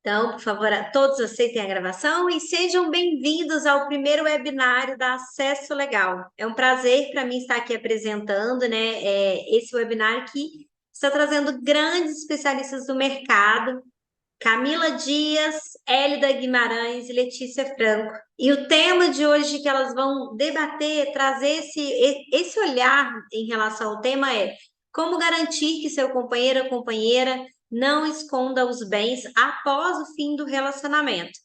Então, por favor, todos aceitem a gravação e sejam bem-vindos ao primeiro webinário da Acesso Legal. É um prazer para mim estar aqui apresentando, né, esse webinar que está trazendo grandes especialistas do mercado, Camila Dias, Hélida Guimarães e Letícia Franco. E o tema de hoje que elas vão debater, trazer esse olhar em relação ao tema é como garantir que seu companheiro ou companheira não esconda os bens após o fim do relacionamento.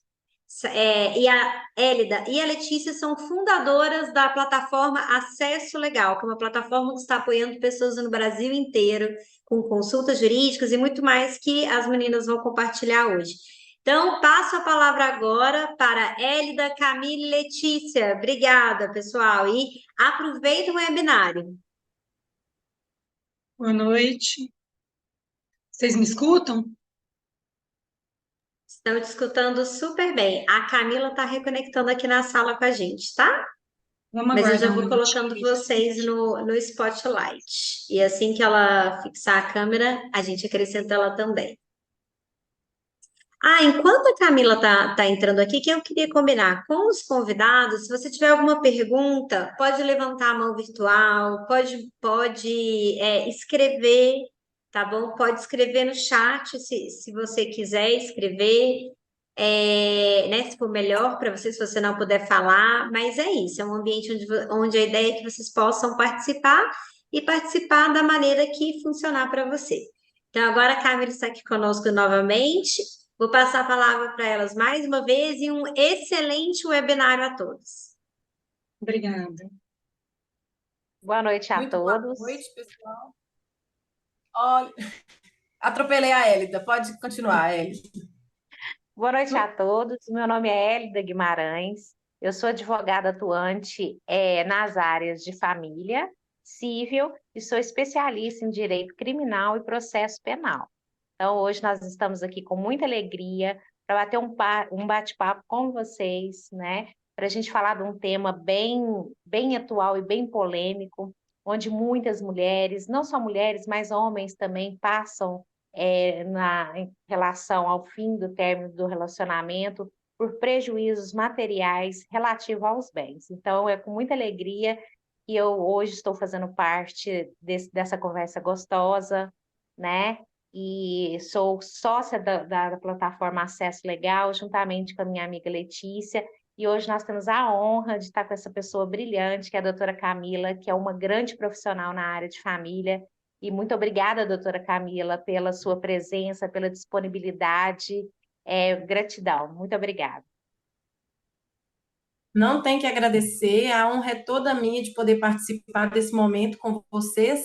E a Hélida e a Letícia são fundadoras da plataforma Acesso Legal, que é uma plataforma que está apoiando pessoas no Brasil inteiro, com consultas jurídicas e muito mais que as meninas vão compartilhar hoje. Então, passo a palavra agora para Hélida, Camila e Letícia. Obrigada, pessoal, e aproveita o webinário. Boa noite. Vocês me escutam? Estão te escutando super bem. A Camila está reconectando aqui na sala com a gente, tá? Vamos Mas eu já aguardar um vou minutinho. colocando vocês no Spotlight. E assim que ela fixar a câmera, a gente acrescenta ela também. Enquanto a Camila tá entrando aqui, que eu queria combinar com os convidados, se você tiver alguma pergunta, pode levantar a mão virtual, pode escrever, tá bom? Pode escrever no chat se você quiser escrever, né? Se for melhor para você, se você não puder falar, mas é isso, é um ambiente onde a ideia é que vocês possam participar e participar da maneira que funcionar para você. Então, agora a Camila está aqui conosco novamente. Vou passar a palavra para elas mais uma vez e um excelente webinário a todos. Obrigada. Boa noite a Muito boa todos. noite, pessoal. Olha, atropelei a Hélida. Pode continuar, Hélida. Boa noite a todos. Meu nome é Hélida Guimarães. Eu sou advogada atuante nas áreas de família, civil e sou especialista em direito criminal e processo penal. Então, hoje nós estamos aqui com muita alegria para bater um bate-papo com vocês, né? Para a gente falar de um tema bem atual e bem polêmico, onde muitas mulheres, não só mulheres, mas homens também passam em relação ao fim do término do relacionamento por prejuízos materiais relativos aos bens. Então, é com muita alegria que eu hoje estou fazendo parte dessa conversa gostosa, né? E sou sócia da plataforma Acesso Legal, juntamente com a minha amiga Letícia, e hoje nós temos a honra de estar com essa pessoa brilhante, que é a doutora Camila, que é uma grande profissional na área de família, e muito obrigada, doutora Camila, pela sua presença, pela disponibilidade, gratidão, muito obrigada. Não tem que agradecer, a honra é toda minha de poder participar desse momento com vocês.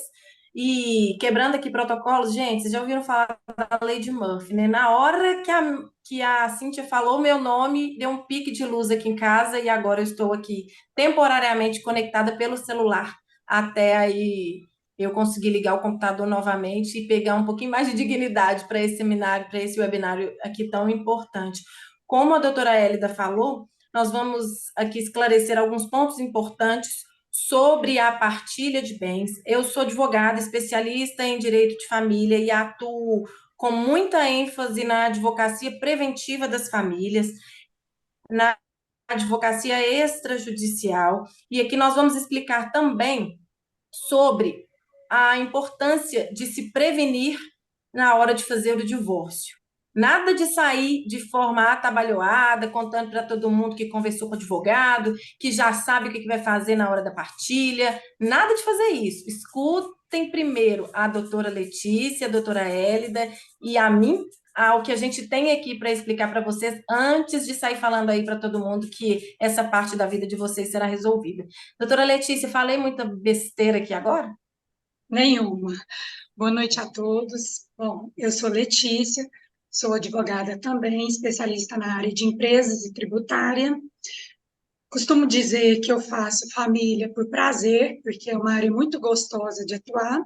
E quebrando aqui protocolos, gente, vocês já ouviram falar da lei de Murphy, né? Na hora que a Cíntia falou meu nome, deu um pique de luz aqui em casa e agora eu estou aqui temporariamente conectada pelo celular até aí eu conseguir ligar o computador novamente e pegar um pouquinho mais de dignidade para esse seminário, para esse webinário aqui tão importante. Como a doutora Hélida falou, nós vamos aqui esclarecer alguns pontos importantes sobre a partilha de bens. Eu sou advogada, especialista em direito de família e atuo com muita ênfase na advocacia preventiva das famílias, na advocacia extrajudicial, e aqui nós vamos explicar também sobre a importância de se prevenir na hora de fazer o divórcio. Nada de sair de forma atabalhoada, contando para todo mundo que conversou com o advogado, que já sabe o que vai fazer na hora da partilha. Nada de fazer isso. Escutem primeiro a doutora Letícia, a doutora Hélida e a mim, o que a gente tem aqui para explicar para vocês, antes de sair falando aí para todo mundo que essa parte da vida de vocês será resolvida. Doutora Letícia, falei muita besteira aqui agora? Nenhuma. Boa noite a todos. Bom, eu sou Letícia, sou advogada também, especialista na área de empresas e tributária. Costumo dizer que eu faço família por prazer, porque é uma área muito gostosa de atuar.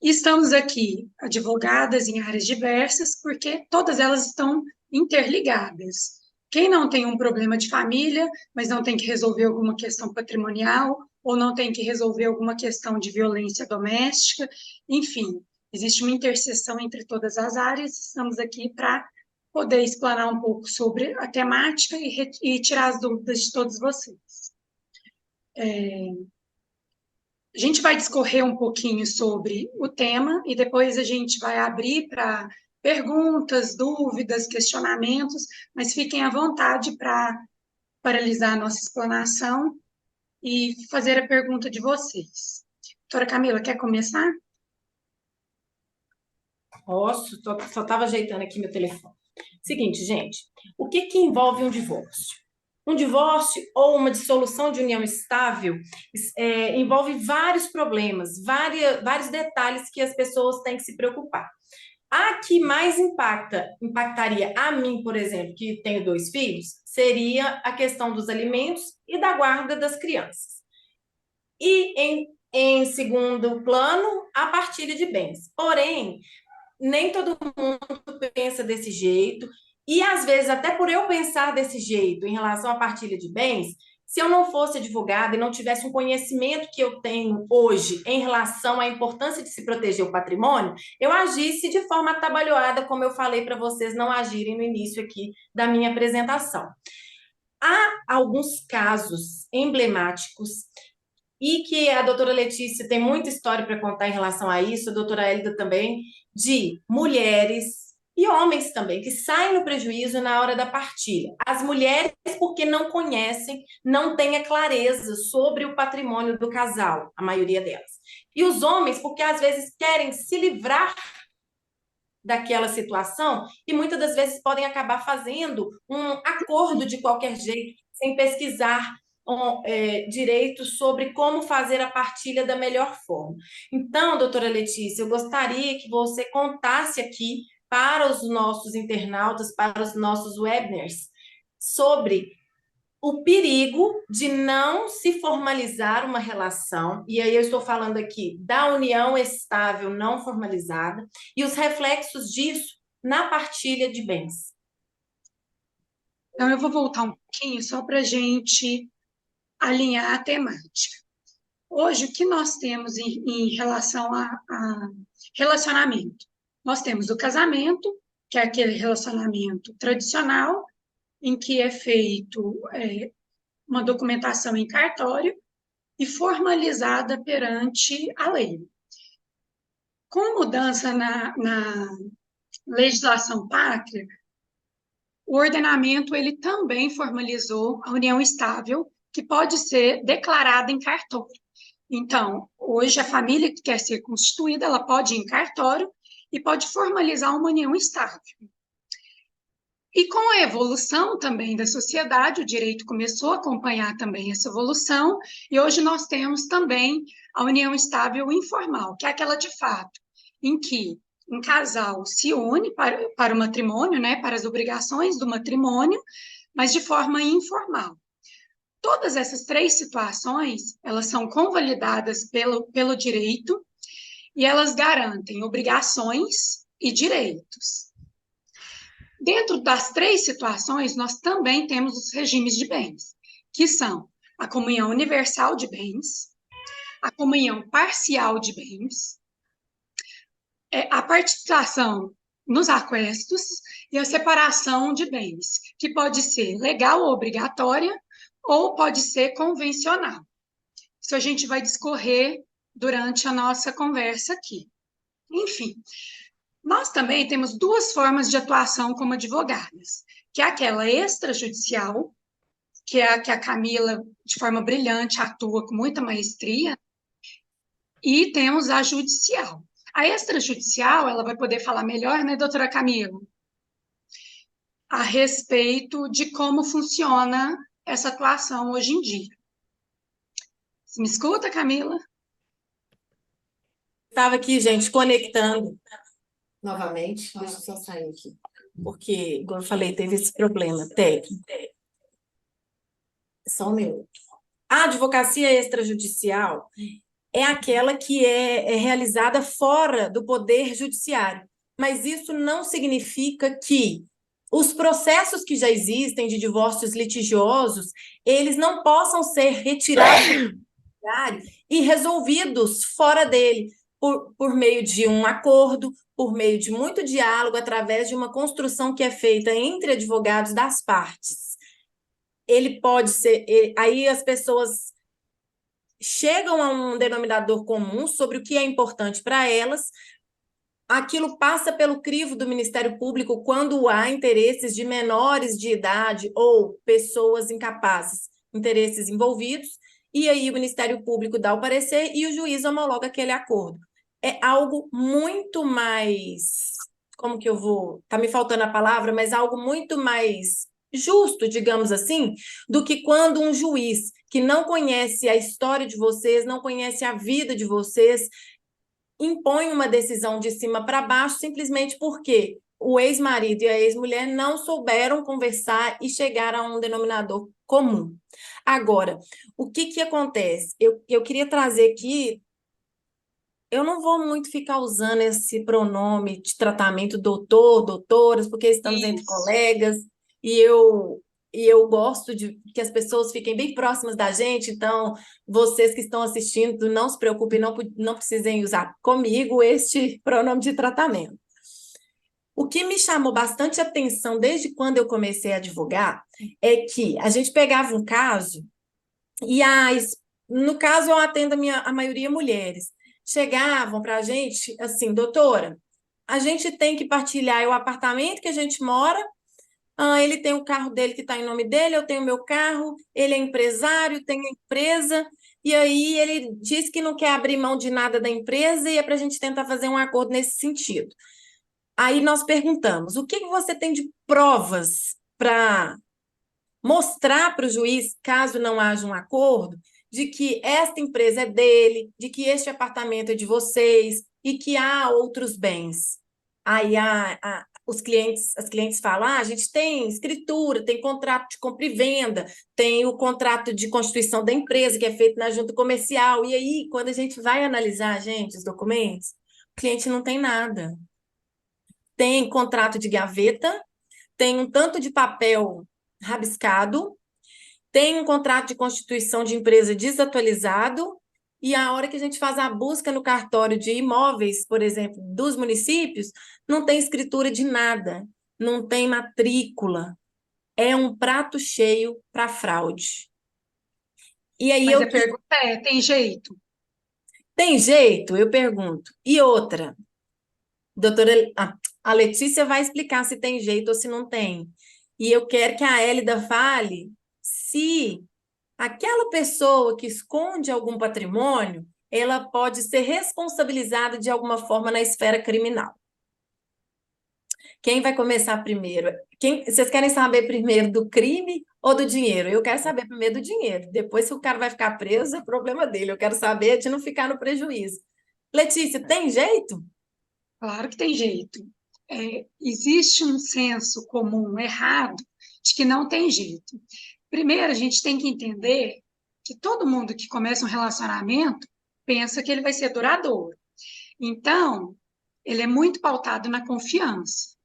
E estamos aqui, advogadas em áreas diversas, porque todas elas estão interligadas. Quem não tem um problema de família, mas não tem que resolver alguma questão patrimonial, ou não tem que resolver alguma questão de violência doméstica, enfim, existe uma interseção entre todas as áreas, estamos aqui para poder explanar um pouco sobre a temática e tirar as dúvidas de todos vocês. A gente vai discorrer um pouquinho sobre o tema e depois a gente vai abrir para perguntas, dúvidas, questionamentos, mas fiquem à vontade para paralisar a nossa explanação e fazer a pergunta de vocês. Doutora Camila, quer começar? Posso, só estava ajeitando aqui meu telefone. Seguinte, gente, o que envolve um divórcio? Um divórcio ou uma dissolução de união estável envolve vários problemas, vários detalhes que as pessoas têm que se preocupar. A que mais impactaria a mim, por exemplo, que tenho 2 filhos, seria a questão dos alimentos e da guarda das crianças. E, em segundo plano, a partilha de bens. Porém, nem todo mundo pensa desse jeito, e às vezes, até por eu pensar desse jeito em relação à partilha de bens, se eu não fosse advogada e não tivesse um conhecimento que eu tenho hoje em relação à importância de se proteger o patrimônio, eu agisse de forma atabalhoada, como eu falei para vocês não agirem no início aqui da minha apresentação. Há alguns casos emblemáticos e que a doutora Letícia tem muita história para contar em relação a isso, a doutora Hélida também, de mulheres e homens também, que saem no prejuízo na hora da partilha. As mulheres, porque não conhecem, não têm a clareza sobre o patrimônio do casal, a maioria delas. E os homens, porque às vezes querem se livrar daquela situação e muitas das vezes podem acabar fazendo um acordo de qualquer jeito, sem pesquisar direitos sobre como fazer a partilha da melhor forma. Então, doutora Letícia, eu gostaria que você contasse aqui para os nossos internautas, para os nossos webinars, sobre o perigo de não se formalizar uma relação, e aí eu estou falando aqui da união estável não formalizada, e os reflexos disso na partilha de bens. Então, eu vou voltar um pouquinho só para a gente alinhar a temática. Hoje, o que nós temos em relação a relacionamento? Nós temos o casamento, que é aquele relacionamento tradicional, em que é feito uma documentação em cartório e formalizada perante a lei. Com a mudança na legislação pátria, o ordenamento ele também formalizou a união estável, que pode ser declarada em cartório. Então, hoje, a família que quer ser constituída, ela pode ir em cartório e pode formalizar uma união estável. E com a evolução também da sociedade, o direito começou a acompanhar também essa evolução, e hoje nós temos também a união estável informal, que é aquela de fato, em que um casal se une para o matrimônio, né, para as obrigações do matrimônio, mas de forma informal. Todas essas 3 situações, elas são convalidadas pelo direito e elas garantem obrigações e direitos. Dentro das 3 situações, nós também temos os regimes de bens, que são a comunhão universal de bens, a comunhão parcial de bens, a participação nos aquestos e a separação de bens, que pode ser legal ou obrigatória, ou pode ser convencional. Isso a gente vai discorrer durante a nossa conversa aqui. Enfim, nós também temos 2 formas de atuação como advogadas, que é aquela extrajudicial, que é a que a Camila, de forma brilhante, atua com muita maestria, e temos a judicial. A extrajudicial, ela vai poder falar melhor, né, doutora Camila? A respeito de como funciona essa atuação hoje em dia. Você me escuta, Camila? Estava aqui, gente, conectando novamente. Deixa eu só sair aqui. Porque, como eu falei, teve esse problema técnico. Só um minuto. A advocacia extrajudicial é aquela que é realizada fora do poder judiciário. Mas isso não significa que os processos que já existem de divórcios litigiosos, eles não possam ser retirados do judiciário e resolvidos fora dele, por meio de um acordo, por meio de muito diálogo, através de uma construção que é feita entre advogados das partes. Ele pode ser... Aí as pessoas chegam a um denominador comum sobre o que é importante para elas, aquilo passa pelo crivo do Ministério Público quando há interesses de menores de idade ou pessoas incapazes, interesses envolvidos, e aí o Ministério Público dá o parecer e o juiz homologa aquele acordo. É algo muito mais, como que eu vou, tá me faltando a palavra, mas algo muito mais justo, digamos assim, do que quando um juiz que não conhece a história de vocês, não conhece a vida de vocês, impõe uma decisão de cima para baixo simplesmente porque o ex-marido e a ex-mulher não souberam conversar e chegar a um denominador comum. Agora, o que acontece? Eu queria trazer aqui, eu não vou muito ficar usando esse pronome de tratamento doutor, doutoras, porque estamos entre colegas, e eu gosto de que as pessoas fiquem bem próximas da gente, então vocês que estão assistindo, não se preocupem, não precisem usar comigo este pronome de tratamento. O que me chamou bastante atenção desde quando eu comecei a advogar é que a gente pegava um caso, e no caso eu atendo a maioria mulheres, chegavam para a gente assim, doutora, a gente tem que partilhar o apartamento que a gente mora. Ele tem o carro dele que está em nome dele, eu tenho o meu carro, ele é empresário, tem a empresa, e aí ele diz que não quer abrir mão de nada da empresa e é para a gente tentar fazer um acordo nesse sentido. Aí nós perguntamos, o que você tem de provas para mostrar para o juiz, caso não haja um acordo, de que esta empresa é dele, de que este apartamento é de vocês e que há outros bens? Aí as clientes falam, a gente tem escritura, tem contrato de compra e venda, tem o contrato de constituição da empresa, que é feito na junta comercial, e aí, quando a gente vai analisar, gente, os documentos, o cliente não tem nada. Tem contrato de gaveta, tem um tanto de papel rabiscado, tem um contrato de constituição de empresa desatualizado, e a hora que a gente faz a busca no cartório de imóveis, por exemplo, dos municípios, não tem escritura de nada, não tem matrícula. É um prato cheio para fraude. E aí Mas a pergunta é, tem jeito? Tem jeito? Eu pergunto. E outra, doutora, a Letícia vai explicar se tem jeito ou se não tem. E eu quero que a Hélida fale se aquela pessoa que esconde algum patrimônio, ela pode ser responsabilizada de alguma forma na esfera criminal. Quem vai começar primeiro? Vocês querem saber primeiro do crime ou do dinheiro? Eu quero saber primeiro do dinheiro. Depois, se o cara vai ficar preso, é problema dele. Eu quero saber de não ficar no prejuízo. Letícia, tem jeito? Claro que tem jeito. Existe um senso comum errado de que não tem jeito. Primeiro, a gente tem que entender que todo mundo que começa um relacionamento pensa que ele vai ser duradouro. Então, ele é muito pautado na confiança.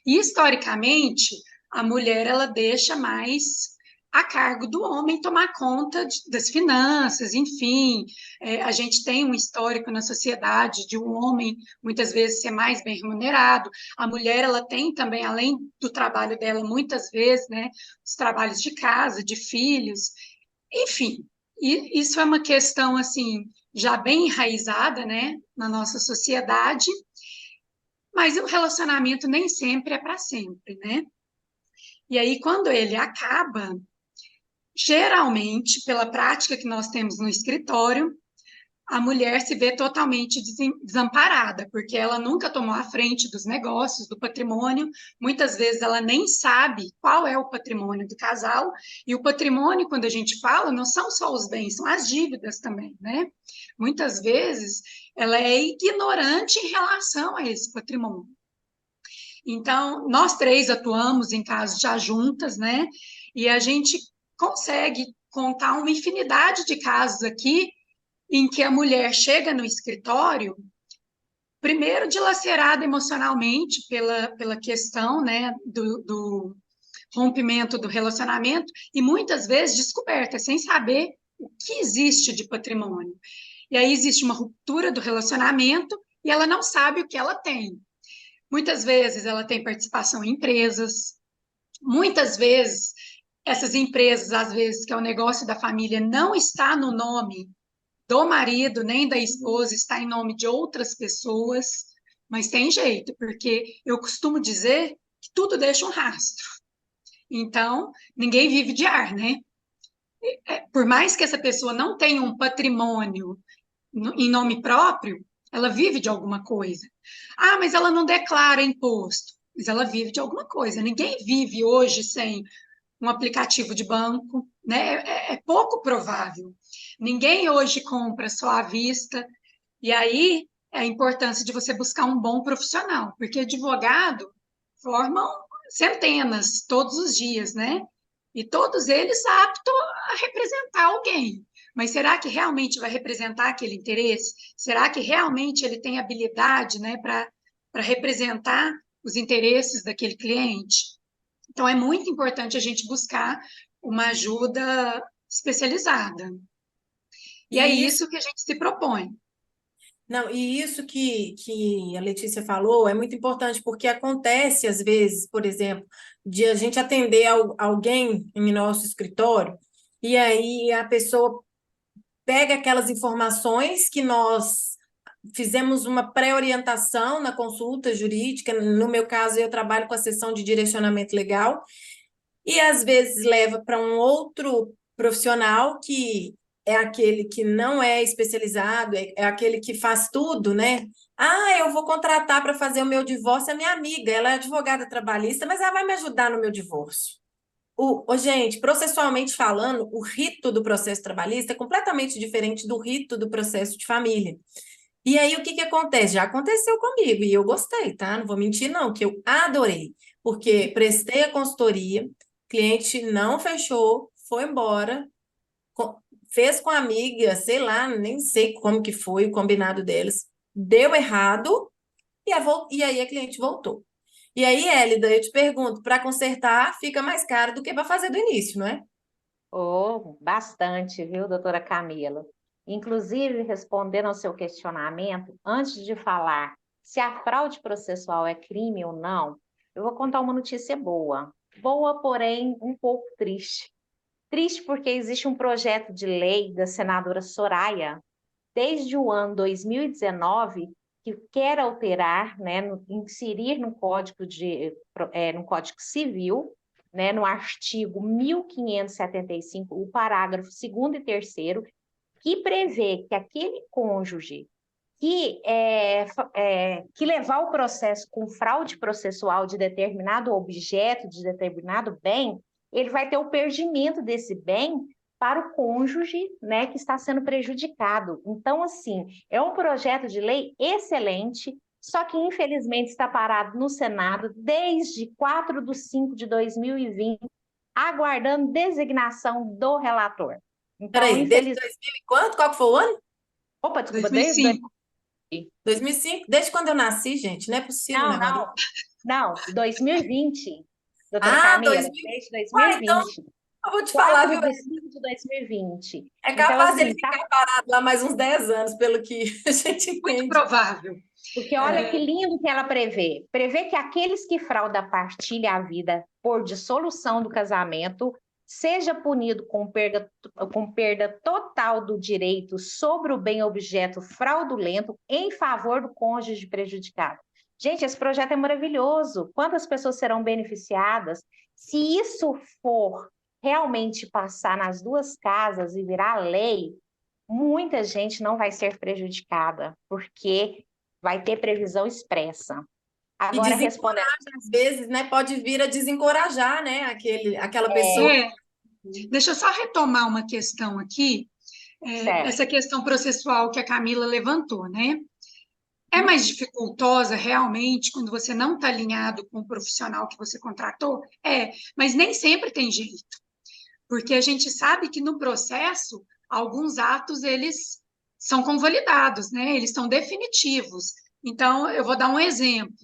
E, historicamente, a mulher ela deixa mais a cargo do homem tomar conta das finanças, enfim. A gente tem um histórico na sociedade de um homem, muitas vezes, ser mais bem remunerado. A mulher, ela tem também, além do trabalho dela, muitas vezes, né, os trabalhos de casa, de filhos, enfim. E isso é uma questão, assim, já bem enraizada, né, na nossa sociedade, mas o relacionamento nem sempre é para sempre, né? E aí, quando ele acaba, geralmente, pela prática que nós temos no escritório, a mulher se vê totalmente desamparada, porque ela nunca tomou a frente dos negócios, do patrimônio, muitas vezes ela nem sabe qual é o patrimônio do casal, e o patrimônio, quando a gente fala, não são só os bens, são as dívidas também, né? Muitas vezes ela é ignorante em relação a esse patrimônio. Então, nós três atuamos em casos já juntas, né? E a gente consegue contar uma infinidade de casos aqui em que a mulher chega no escritório, primeiro dilacerada emocionalmente pela questão, né, do rompimento do relacionamento, e muitas vezes descoberta, sem saber o que existe de patrimônio. e aí existe uma ruptura do relacionamento e ela não sabe o que ela tem. Muitas vezes ela tem participação em empresas, muitas vezes essas empresas, às vezes, que é o negócio da família, não está no nome do marido nem da esposa, está em nome de outras pessoas, mas tem jeito, porque eu costumo dizer que tudo deixa um rastro. Então, ninguém vive de ar, né? Por mais que essa pessoa não tenha um patrimônio em nome próprio, ela vive de alguma coisa. Ah, mas ela não declara imposto. Mas ela vive de alguma coisa. Ninguém vive hoje sem um aplicativo de banco, né? É pouco provável. Ninguém hoje compra só à vista. E aí é a importância de você buscar um bom profissional, porque advogado formam centenas todos os dias, né? E todos eles aptos a representar alguém. Mas será que realmente vai representar aquele interesse? Será que realmente ele tem habilidade, né, para representar os interesses daquele cliente? Então, é muito importante a gente buscar uma ajuda especializada. E é E isso, isso que a gente se propõe. não, e isso que a Letícia falou é muito importante, porque acontece, às vezes, por exemplo, de a gente atender alguém em nosso escritório, e aí a pessoa pega aquelas informações que nós fizemos uma pré-orientação na consulta jurídica. No meu caso, eu trabalho com a seção de direcionamento legal, e às vezes leva para um outro profissional que é aquele que não é especializado, é aquele que faz tudo, né? Ah, eu vou contratar para fazer o meu divórcio a minha amiga, ela é advogada trabalhista, mas ela vai me ajudar no meu divórcio. Gente, processualmente falando, o rito do processo trabalhista é completamente diferente do rito do processo de família. E aí, o que que acontece? Já aconteceu comigo, e eu gostei, tá? Não vou mentir, não, que eu adorei, porque prestei a consultoria, cliente não fechou, foi embora, fez com a amiga, sei lá, nem sei como que foi o combinado deles, deu errado, e aí a cliente voltou. E aí, Hélida, eu te pergunto, para consertar fica mais caro do que para fazer do início, não é? Oh, bastante, viu, doutora Camila? Inclusive, respondendo ao seu questionamento, antes de falar se a fraude processual é crime ou não, eu vou contar uma notícia boa. Boa, porém, um pouco triste. Triste porque existe um projeto de lei da senadora Soraya, desde o ano 2019, que quer alterar, né, inserir no Código Civil, né, no artigo 1575, o parágrafo 2º e 3º, que prevê que aquele cônjuge que levar o processo com fraude processual de determinado objeto, de determinado bem, ele vai ter o perdimento desse bem para o cônjuge, né, que está sendo prejudicado. Então, assim, é um projeto de lei excelente, só que infelizmente está parado no Senado desde 4/5/2020, aguardando designação do relator. Então, Peraí, desde infelizmente... 2000 e quanto? Qual que foi o ano? Opa, desculpa, desde 2005. 2005? Desde quando eu nasci, gente, não é possível um Não, negócio. não, não, 2020, doutora Ah, Camila, 2000. desde Uai, então 2020, eu vou te falar, viu? 4/5/2020. É Então, capaz dele assim, tá, ficar parado lá mais uns 10 anos, pelo que a gente Muito entende. provável. porque olha que lindo que ela prevê. Prevê que aqueles que fraudam a partilha à vida por dissolução do casamento seja punido com perda total do direito sobre o bem objeto fraudulento em favor do cônjuge prejudicado. Gente, esse projeto é maravilhoso. Quantas pessoas serão beneficiadas? Se isso for realmente passar nas duas casas e virar lei, muita gente não vai ser prejudicada, porque vai ter previsão expressa. E Agora, respondendo... desencoraja, às vezes, né? Pode vir a desencorajar, né? Aquela pessoa. É, deixa eu só retomar uma questão aqui, essa Certo. questão processual que a Camila levantou, né? É mais dificultosa realmente quando você não está alinhado com o profissional que você contratou? É, mas nem sempre tem jeito, porque a gente sabe que no processo alguns atos eles são convalidados, né? Eles são definitivos. Então, eu vou dar um exemplo.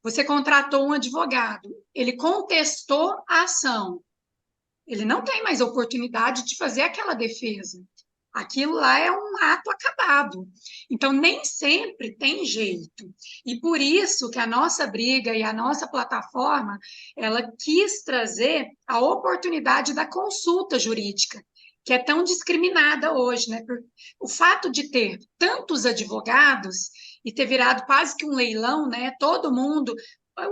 Você contratou um advogado, ele contestou a ação, ele não tem mais oportunidade de fazer aquela defesa. Aquilo lá é um ato acabado. Então, nem sempre tem jeito. E por isso que a nossa briga e a nossa plataforma, ela quis trazer a oportunidade da consulta jurídica, que é tão discriminada hoje, né? O fato de ter tantos advogados e ter virado quase que um leilão, né? Todo mundo,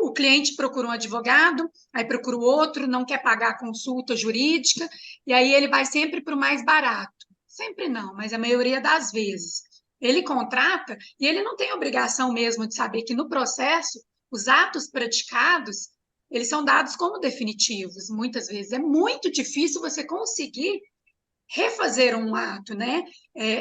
o cliente procura um advogado, aí procura o outro, não quer pagar a consulta jurídica, e aí ele vai sempre para o mais barato. Sempre não, mas a maioria das vezes. Ele contrata e ele não tem obrigação mesmo de saber que no processo os atos praticados eles são dados como definitivos. Muitas vezes é muito difícil você conseguir refazer um ato, né?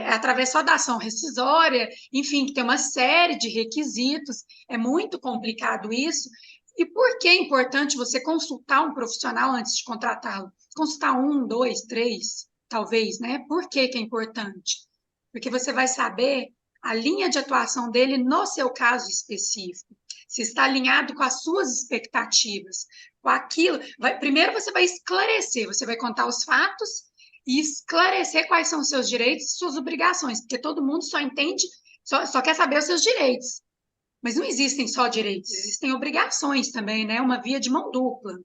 Através só da ação rescisória, enfim, que tem uma série de requisitos. É muito complicado isso. E por que é importante você consultar um profissional antes de contratá-lo? Consultar um, dois, três, talvez, né? Por que que é importante? Porque você vai saber a linha de atuação dele no seu caso específico, se está alinhado com as suas expectativas, com aquilo. Primeiro você vai esclarecer, você vai contar os fatos e esclarecer quais são os seus direitos e suas obrigações, porque todo mundo só entende, só quer saber os seus direitos. Mas não existem só direitos, existem obrigações também, né? Uma via de mão dupla.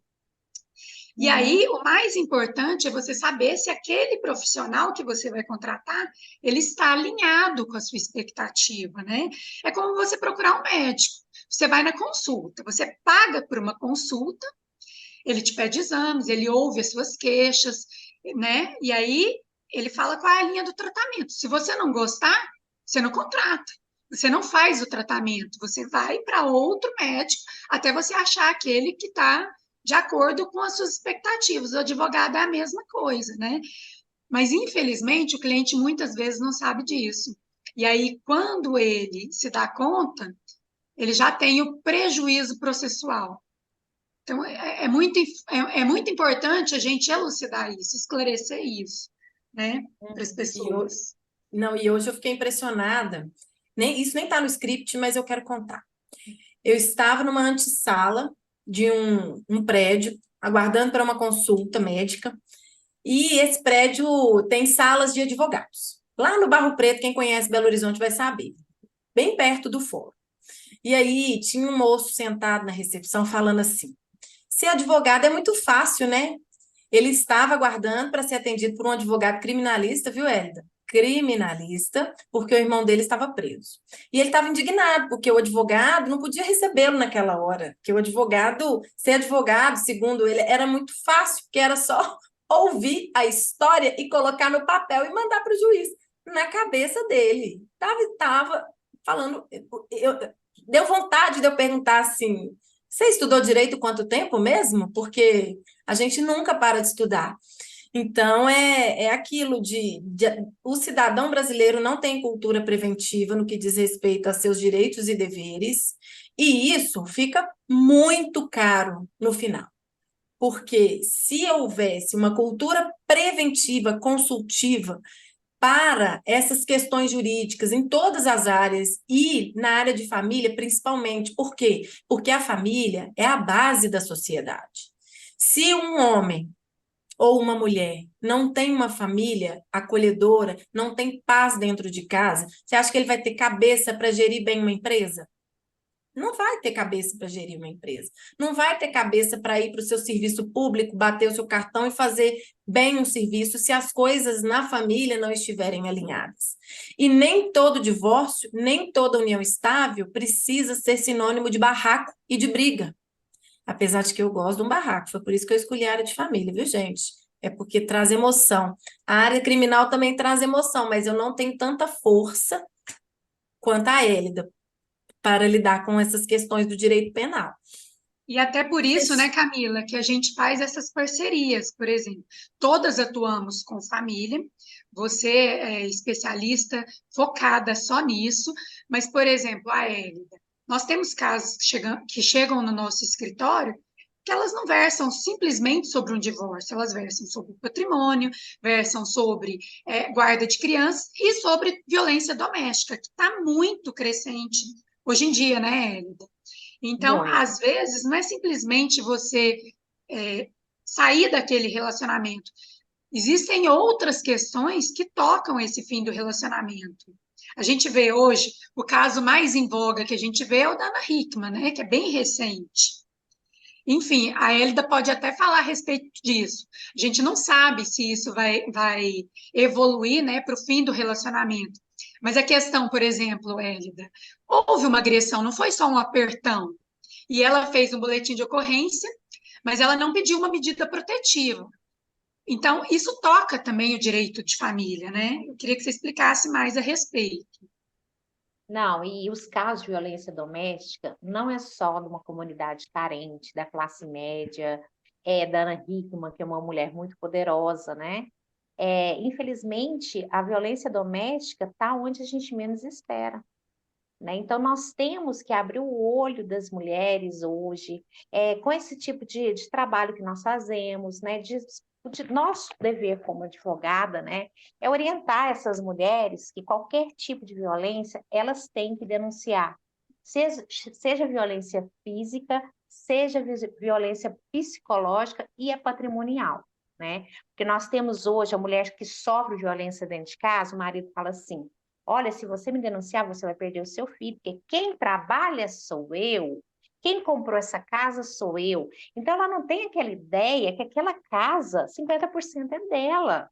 E aí, o mais importante é você saber se aquele profissional que você vai contratar, ele está alinhado com a sua expectativa, né? É como você procurar um médico. Você vai na consulta, você paga por uma consulta, ele te pede exames, ele ouve as suas queixas, né? E aí, ele fala qual é a linha do tratamento. Se você não gostar, você não contrata. Você não faz o tratamento, você vai para outro médico até você achar aquele que está de acordo com as suas expectativas. O advogado é a mesma coisa, né? Mas, infelizmente, o cliente muitas vezes não sabe disso. E aí, quando ele se dá conta, ele já tem o prejuízo processual. Então, é muito importante a gente elucidar isso, esclarecer isso, né, para as E, ho- pessoas. não, e hoje eu fiquei impressionada. Isso nem está no script, mas eu quero contar. Eu estava numa antessala de um prédio, aguardando para uma consulta médica, e esse prédio tem salas de advogados. Lá no Barro Preto, quem conhece Belo Horizonte vai saber, bem perto do fórum. E aí tinha um moço sentado na recepção falando assim: ser advogado é muito fácil, né? Ele estava aguardando para ser atendido por um advogado criminalista, viu, Hélida? Criminalista, porque o irmão dele estava preso. E ele estava indignado, porque o advogado não podia recebê-lo naquela hora, que o advogado, ser advogado, segundo ele, era muito fácil, porque era só ouvir a história e colocar no papel e mandar para o juiz. Na cabeça dele. Estava falando. Deu vontade de eu perguntar assim: você estudou direito quanto tempo mesmo? Porque a gente nunca para de estudar. Então, é aquilo o cidadão brasileiro não tem cultura preventiva no que diz respeito a seus direitos e deveres, e isso fica muito caro no final. Porque se houvesse uma cultura preventiva, consultiva, para essas questões jurídicas em todas as áreas e na área de família, principalmente. Por quê? Porque a família é a base da sociedade. Se um homem ou uma mulher não tem uma família acolhedora, não tem paz dentro de casa, você acha que ele vai ter cabeça para gerir bem uma empresa? Não vai ter cabeça para gerir uma empresa. Não vai ter cabeça para ir para o seu serviço público, bater o seu cartão e fazer bem um serviço se as coisas na família não estiverem alinhadas. E nem todo divórcio, nem toda união estável precisa ser sinônimo de barraco e de briga. Apesar de que eu gosto de um barraco, foi por isso que eu escolhi a área de família, viu, gente? É porque traz emoção. A área criminal também traz emoção, mas eu não tenho tanta força quanto a Hélida para lidar com essas questões do direito penal. E até por isso, né, Camila, que a gente faz essas parcerias, por exemplo. Todas atuamos com família, você é especialista focada só nisso, mas, por exemplo, a Hélida, nós temos casos que chegam no nosso escritório que elas não versam simplesmente sobre um divórcio, elas versam sobre patrimônio, versam sobre guarda de crianças e sobre violência doméstica, que está muito crescente hoje em dia, né, Hélida? Então, Muito. às vezes, não é simplesmente você sair daquele relacionamento. Existem outras questões que tocam esse fim do relacionamento. A gente vê hoje, o caso mais em voga que a gente vê é o da Ana Hickman, né, que é bem recente. Enfim, a Hélida pode até falar a respeito disso. A gente não sabe se isso vai evoluir, né, para o fim do relacionamento. Mas a questão, por exemplo, Hélida, houve uma agressão, não foi só um apertão. E ela fez um boletim de ocorrência, mas ela não pediu uma medida protetiva. Então, isso toca também o direito de família, né? Eu queria que você explicasse mais a respeito. Não, e os casos de violência doméstica não é só de uma comunidade carente, da classe média, da Ana Hickman, que é uma mulher muito poderosa, né? Infelizmente, a violência doméstica está onde a gente menos espera. Né? Então, nós temos que abrir o olho das mulheres hoje, com esse tipo de trabalho que nós fazemos, né? De nosso dever como advogada, né? É orientar essas mulheres que qualquer tipo de violência elas têm que denunciar, seja violência física, seja violência psicológica e a patrimonial. Né? Porque nós temos hoje a mulher que sofre violência dentro de casa, o marido fala assim: olha, se você me denunciar, você vai perder o seu filho, porque quem trabalha sou eu, quem comprou essa casa sou eu. Então, ela não tem aquela ideia que aquela casa, 50% é dela,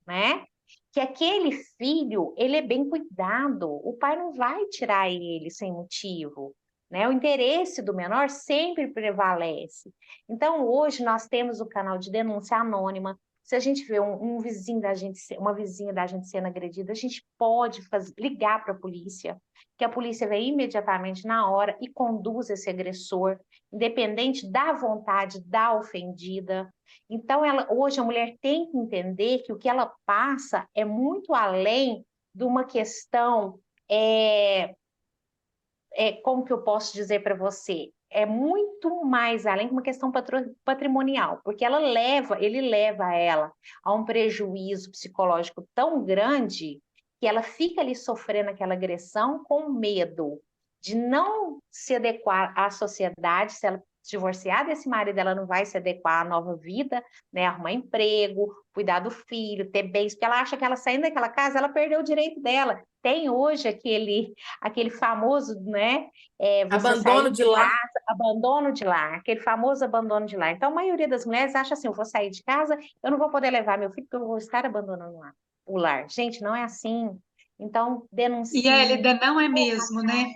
né? Que aquele filho, ele é bem cuidado, o pai não vai tirar ele sem motivo. Né? O interesse do menor sempre prevalece. Então, hoje, nós temos o canal de denúncia anônima. Se a gente vê um vizinho da gente, uma vizinha da gente sendo agredida, a gente pode ligar para a polícia, que a polícia vem imediatamente na hora e conduz esse agressor, independente da vontade da ofendida. Então, hoje a mulher tem que entender que o que ela passa é muito além de uma questão, como que eu posso dizer para você? É muito mais além de uma questão patrimonial, porque ele leva ela a um prejuízo psicológico tão grande que ela fica ali sofrendo aquela agressão com medo de não se adequar à sociedade. Se ela divorciar desse marido, ela não vai se adequar à nova vida, né? Arrumar emprego, cuidar do filho, ter bens, porque ela acha que ela saindo daquela casa, ela perdeu o direito dela. Tem hoje aquele famoso, né? Você Abandono sair de de lar. casa, abandono de lar, aquele famoso abandono de lar. Então, a maioria das mulheres acha assim: eu vou sair de casa, eu não vou poder levar meu filho, porque eu vou estar abandonando o lar. Gente, não é assim. Então, E Hélida, denuncie. não é mesmo, né?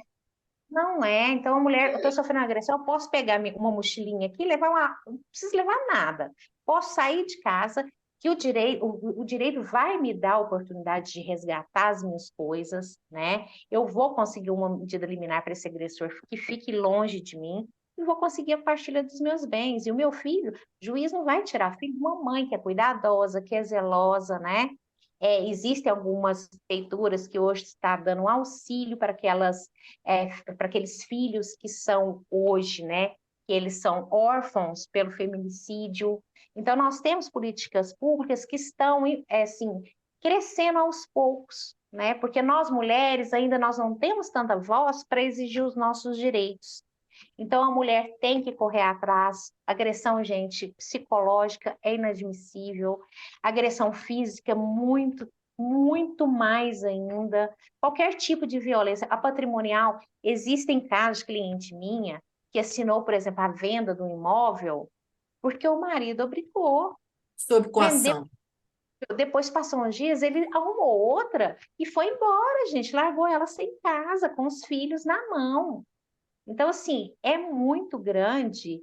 Não é. Então, a mulher, eu estou sofrendo agressão, eu posso pegar uma mochilinha aqui e levar não preciso levar nada. Posso sair de casa, que o direito vai me dar a oportunidade de resgatar as minhas coisas, né? Eu vou conseguir uma medida liminar para esse agressor que fique longe de mim e vou conseguir a partilha dos meus bens. E o meu filho, o juiz não vai tirar filho de uma mãe que é cuidadosa, que é zelosa, né? Existem algumas prefeituras que hoje está dando auxílio para aqueles filhos que são hoje, né, que eles são órfãos pelo feminicídio. Então, nós temos políticas públicas que estão, assim, crescendo aos poucos, né, porque nós mulheres ainda nós não temos tanta voz para exigir os nossos direitos. Então, a mulher tem que correr atrás. Agressão, gente, psicológica é inadmissível. Agressão física, muito, muito mais ainda. Qualquer tipo de violência. A patrimonial, existem casos de cliente minha que assinou, por exemplo, a venda do imóvel porque o marido obrigou. Sob Vendeu, coação. depois passou uns dias, ele arrumou outra e foi embora, gente. Largou ela sem casa, com os filhos na mão. Então, assim, é muito grande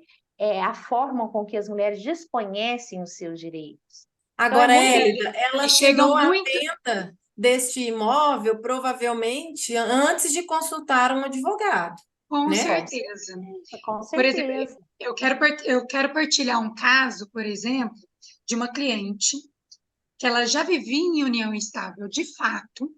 a forma com que as mulheres desconhecem os seus direitos. Então, é Agora, muito. Hélida, ela E chegam assinou a muito, venda deste imóvel provavelmente antes de consultar um advogado, com né? Com certeza. certeza, com Por exemplo, certeza. eu quero partilhar um caso, por exemplo, de uma cliente que ela já vivia em união estável de fato,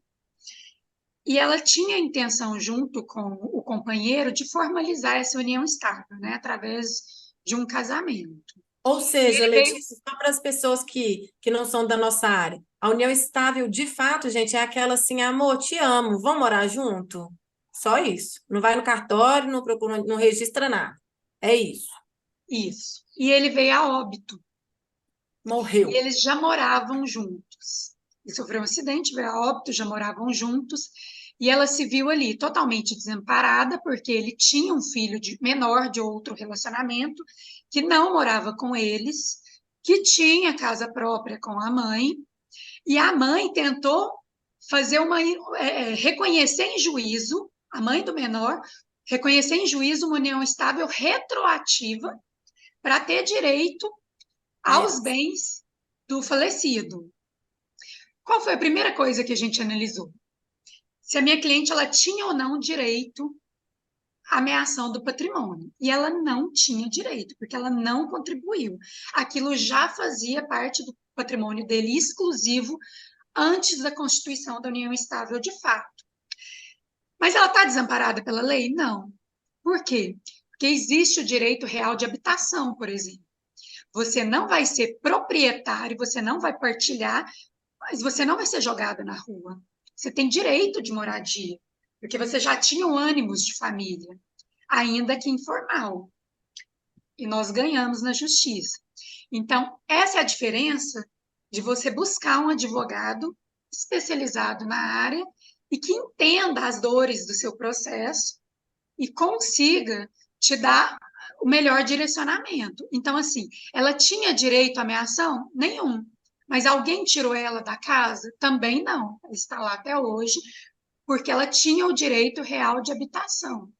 e ela tinha a intenção, junto com o companheiro, de formalizar essa união estável, né, através de um casamento. Ou E seja, ele veio, Letícia, só para as pessoas que não são da nossa área, a união estável, de fato, gente, é aquela assim, amor, te amo, vamos morar junto? Só isso. Não vai no cartório, não procura, não registra nada. É isso. isso, e ele veio a óbito. E Morreu. eles já moravam juntos. Ele sofreu um acidente, veio a óbito, já moravam juntos. E ela se viu ali totalmente desamparada, porque ele tinha um filho menor de outro relacionamento, que não morava com eles, que tinha casa própria com a mãe. E a mãe tentou fazer reconhecer em juízo, a mãe do menor, reconhecer em juízo uma união estável retroativa para ter direito aos Yes. bens do falecido. Qual foi a primeira coisa que a gente analisou? Se a minha cliente ela tinha ou não direito à ameação do patrimônio. E ela não tinha direito, porque ela não contribuiu. Aquilo já fazia parte do patrimônio dele exclusivo antes da constituição da união estável de fato. Mas ela está desamparada pela lei? Não. Por quê? Porque existe o direito real de habitação, por exemplo. Você não vai ser proprietário, você não vai partilhar, mas você não vai ser jogada na rua. Você tem direito de moradia, porque você já tinha o ânimos de família, ainda que informal. E nós ganhamos na justiça. Então, essa é a diferença de você buscar um advogado especializado na área e que entenda as dores do seu processo e consiga te dar o melhor direcionamento. Então, assim, ela tinha direito à ameação? Nenhum. Mas alguém tirou ela da casa? Também não. Ela está lá até hoje, porque ela tinha o direito real de habitação.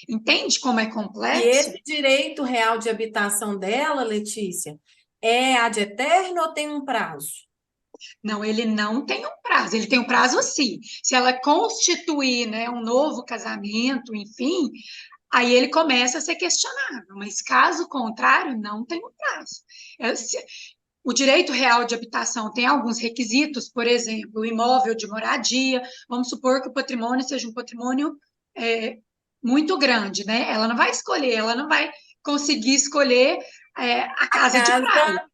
Entende como é E complexo? esse direito real de habitação dela, Letícia, é ad eterno ou tem um prazo? Não, ele não tem um prazo. Ele tem um prazo, sim. Se ela constituir, né, um novo casamento, enfim, aí ele começa a ser questionável. Mas caso contrário, não tem um prazo. O direito real de habitação tem alguns requisitos, por exemplo, o imóvel de moradia. Vamos supor que o patrimônio seja um patrimônio muito grande, né? Ela não vai escolher, ela não vai conseguir escolher a A casa de praia, casa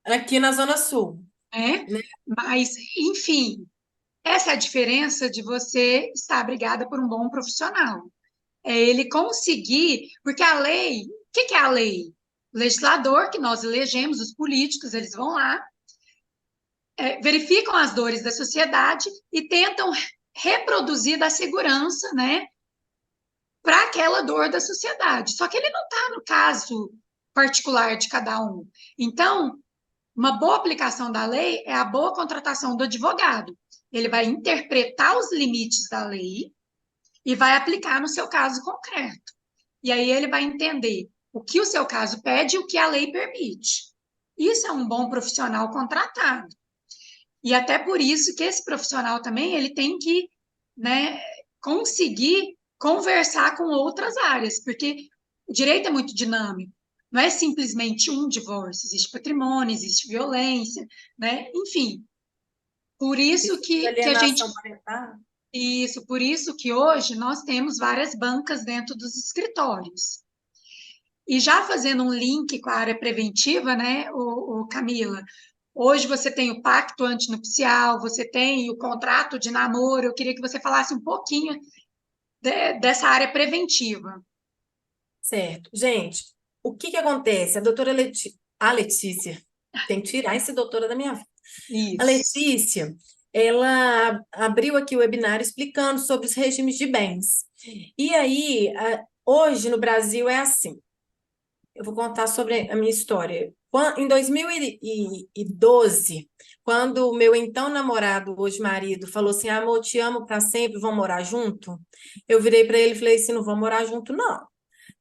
aqui na Zona Sul, né? né? Mas, enfim, essa é a diferença de você estar abrigada por um bom profissional. É ele conseguir, porque a lei, o que é a lei? O legislador que nós elegemos, os políticos, eles vão lá, verificam as dores da sociedade e tentam reproduzir da segurança, né, para aquela dor da sociedade. Só que ele não está no caso particular de cada um. Então, uma boa aplicação da lei é a boa contratação do advogado. Ele vai interpretar os limites da lei e vai aplicar no seu caso concreto. E aí ele vai entender o que o seu caso pede e o que a lei permite. Isso é um bom profissional contratado. E até por isso que esse profissional também ele tem que, né, conseguir conversar com outras áreas, porque o direito é muito dinâmico. Não é simplesmente um divórcio, existe patrimônio, existe violência, né? Enfim, por isso Existe que a gente alienação monetária. isso, por isso que hoje nós temos várias bancas dentro dos escritórios. E já fazendo um link com a área preventiva, né, o Camila, hoje você tem o pacto antinupcial, você tem o contrato de namoro. Eu queria que você falasse um pouquinho dessa área preventiva. Certo. Gente, o que que acontece? A Letícia, tem que tirar esse doutora da minha vida. A Isso. Letícia, ela abriu aqui o webinário explicando sobre os regimes de bens. E aí, hoje no Brasil é assim. Eu vou contar sobre a minha história. Em 2012, quando o meu então namorado, hoje marido, falou assim: amor, te amo para sempre, vamos morar junto? Eu virei para ele e falei assim: não vamos morar junto, não.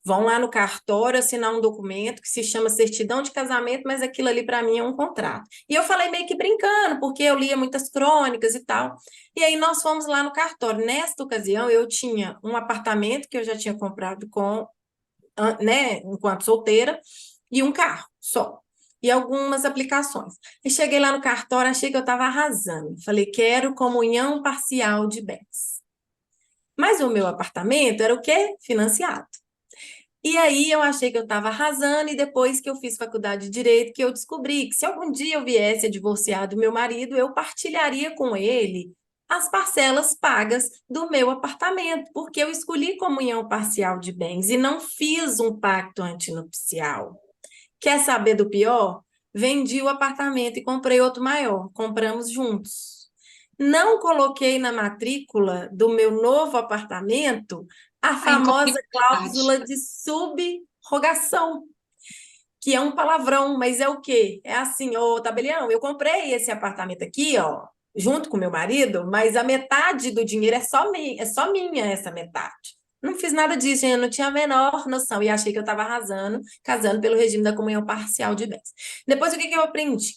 Vão lá no cartório assinar um documento que se chama certidão de casamento, mas aquilo ali para mim é um contrato. E eu falei meio que brincando, porque eu lia muitas crônicas e tal. E aí nós fomos lá no cartório. Nesta ocasião, eu tinha um apartamento que eu já tinha comprado né, enquanto solteira, e um carro só. E algumas aplicações. E cheguei lá no cartório, achei que eu estava arrasando. Falei, quero comunhão parcial de bens. Mas o meu apartamento era o quê? Financiado. E aí eu achei que eu estava arrasando, e depois que eu fiz faculdade de Direito, que eu descobri que se algum dia eu viesse a divorciar do meu marido, eu partilharia com ele as parcelas pagas do meu apartamento, porque eu escolhi comunhão parcial de bens e não fiz um pacto antinupcial. Quer saber do pior? vendi o apartamento e comprei outro maior. Compramos juntos. Não coloquei na matrícula do meu novo apartamento a A famosa incompatibilidade. cláusula de subrogação, que é um palavrão, mas é o quê? É assim, ô tabelião, eu comprei esse apartamento aqui, ó, junto com meu marido, mas a metade do dinheiro é só minha essa metade. Não fiz nada disso, gente, eu não tinha a menor noção e achei que eu estava arrasando, casando pelo regime da comunhão parcial de bens. Depois, o que que eu aprendi?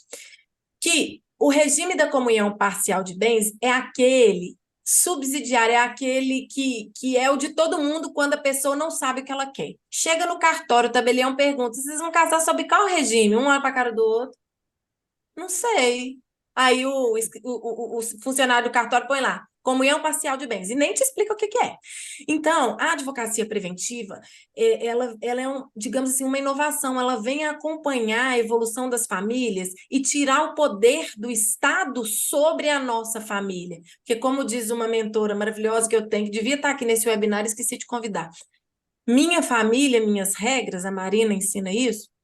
Que o regime da comunhão parcial de bens é aquele subsidiário, é aquele que é o de todo mundo quando a pessoa não sabe o que ela quer. Chega no cartório, o tabelião pergunta: vocês vão casar sob qual regime? Um olha para a cara do outro. Não sei. Aí o funcionário do cartório põe lá, comunhão parcial de bens, e nem te explica o que que é. Então, a advocacia preventiva, ela é, digamos assim, uma inovação, ela vem acompanhar a evolução das famílias e tirar o poder do Estado sobre a nossa família. Porque, como diz uma mentora maravilhosa que eu tenho, que devia estar aqui nesse webinar, esqueci de convidar. Minha família, minhas regras, a Marina ensina isso,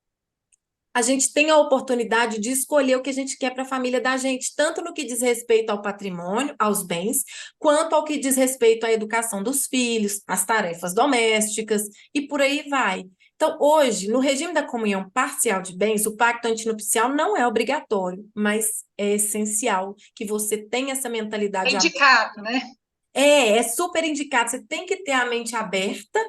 a gente tem a oportunidade de escolher o que a gente quer para a família da gente, tanto no que diz respeito ao patrimônio, aos bens, quanto ao que diz respeito à educação dos filhos, às tarefas domésticas e por aí vai. Então, hoje, no regime da comunhão parcial de bens, o pacto antinupcial não é obrigatório, mas é essencial que você tenha essa É mentalidade aberta. indicado, né? É super indicado. Você tem que ter a mente aberta,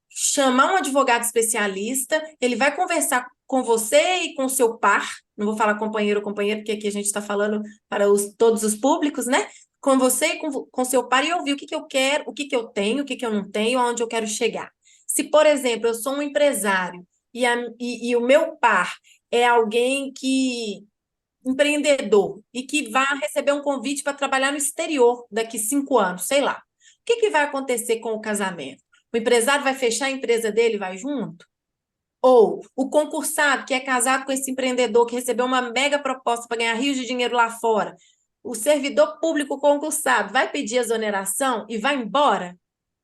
chamar um advogado especialista, ele vai conversar com você e com o seu par, não vou falar companheiro ou companheira, porque aqui a gente está falando para todos os públicos, né? Com você e com seu par e ouvir o que que eu quero, o que que eu tenho, o que que eu não tenho, aonde eu quero chegar. Se, por exemplo, eu sou um empresário e o meu par é alguém que empreendedor e que vai receber um convite para trabalhar no exterior daqui 5 anos, sei lá. O que que vai acontecer com o casamento? O empresário vai fechar a empresa dele e vai junto? Ou o concursado que é casado com esse empreendedor que recebeu uma mega proposta para ganhar rios de dinheiro lá fora, o servidor público concursado vai pedir exoneração e vai embora?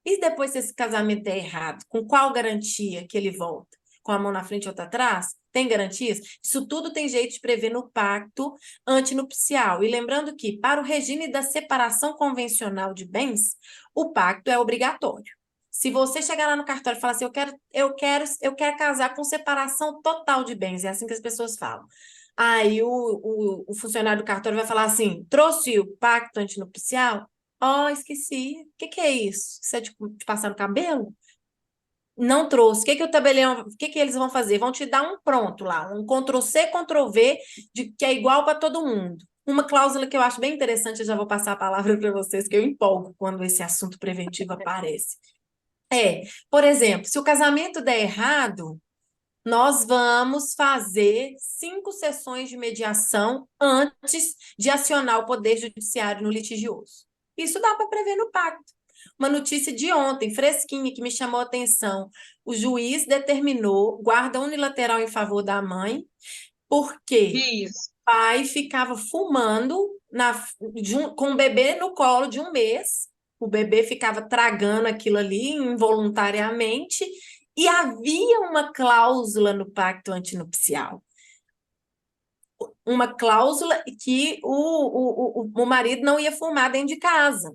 E depois, se esse casamento der errado, com qual garantia que ele volta? Com a mão na frente e outra atrás? Tem garantias? Isso tudo tem jeito de prever no pacto antinupcial. E lembrando que, para o regime da separação convencional de bens, o pacto é obrigatório. Se você chegar lá no cartório e falar assim, eu quero casar com separação total de bens, é assim que as pessoas falam. Aí o funcionário do cartório vai falar assim: trouxe o pacto antinupcial? Ó, esqueci. O que que é isso? Isso é de passar no cabelo? Não trouxe. O que que o tabelião, o que que eles vão fazer? Vão te dar um pronto lá, um Ctrl+C, Ctrl+V, que é igual para todo mundo. Uma cláusula que eu acho bem interessante, eu já vou passar a palavra para vocês, que eu empolgo quando esse assunto preventivo aparece. Por exemplo, se o casamento der errado, nós vamos fazer 5 sessões de mediação antes de acionar o Poder Judiciário no litigioso. Isso dá para prever no pacto. Uma notícia de ontem, fresquinha, que me chamou a atenção. O juiz determinou guarda unilateral em favor da mãe, porque Isso. o pai ficava fumando com o bebê no colo de 1 mês. O bebê ficava tragando aquilo ali involuntariamente, e havia uma cláusula no pacto antinupcial. Uma cláusula que o marido não ia fumar dentro de casa.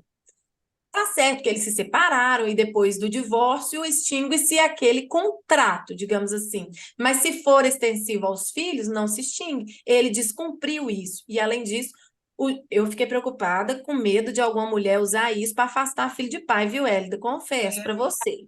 Tá certo que eles se separaram e depois do divórcio extingue-se aquele contrato, digamos assim. Mas se for extensivo aos filhos, não se extingue. Ele descumpriu isso. E, além disso, eu fiquei preocupada, com medo de alguma mulher usar isso para afastar filho de pai, viu, Hélida? Confesso para você.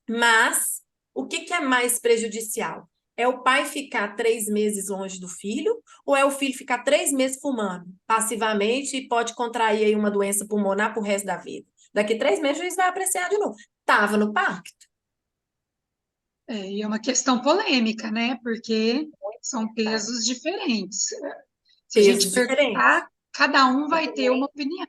Mas o que que é mais prejudicial? É o pai ficar 3 meses longe do filho ou é o filho ficar 3 meses fumando passivamente e pode contrair aí uma doença pulmonar pro resto da vida? Daqui 3 meses o juiz vai apreciar de novo. Estava no pacto. E é uma questão polêmica, né? Porque são pesos diferentes. Se a gente Pesos diferentes. perguntar, cada um vai ter uma opinião.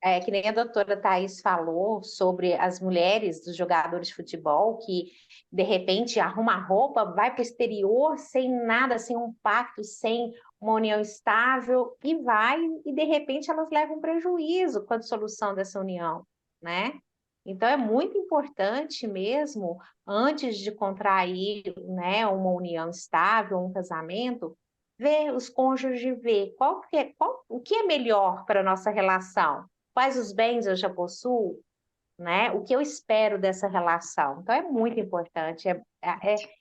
É que nem a doutora Thais falou sobre as mulheres dos jogadores de futebol que, de repente, arruma a roupa, vai para o exterior sem nada, sem um pacto, sem uma união estável, e vai, e de repente elas levam prejuízo com a dissolução dessa união, né? Então, é muito importante mesmo, antes de contrair, né, uma união estável, um casamento, ver os cônjuges, ver o que é melhor para a nossa relação, quais os bens eu já possuo, né? O que eu espero dessa relação. Então, é muito importante, é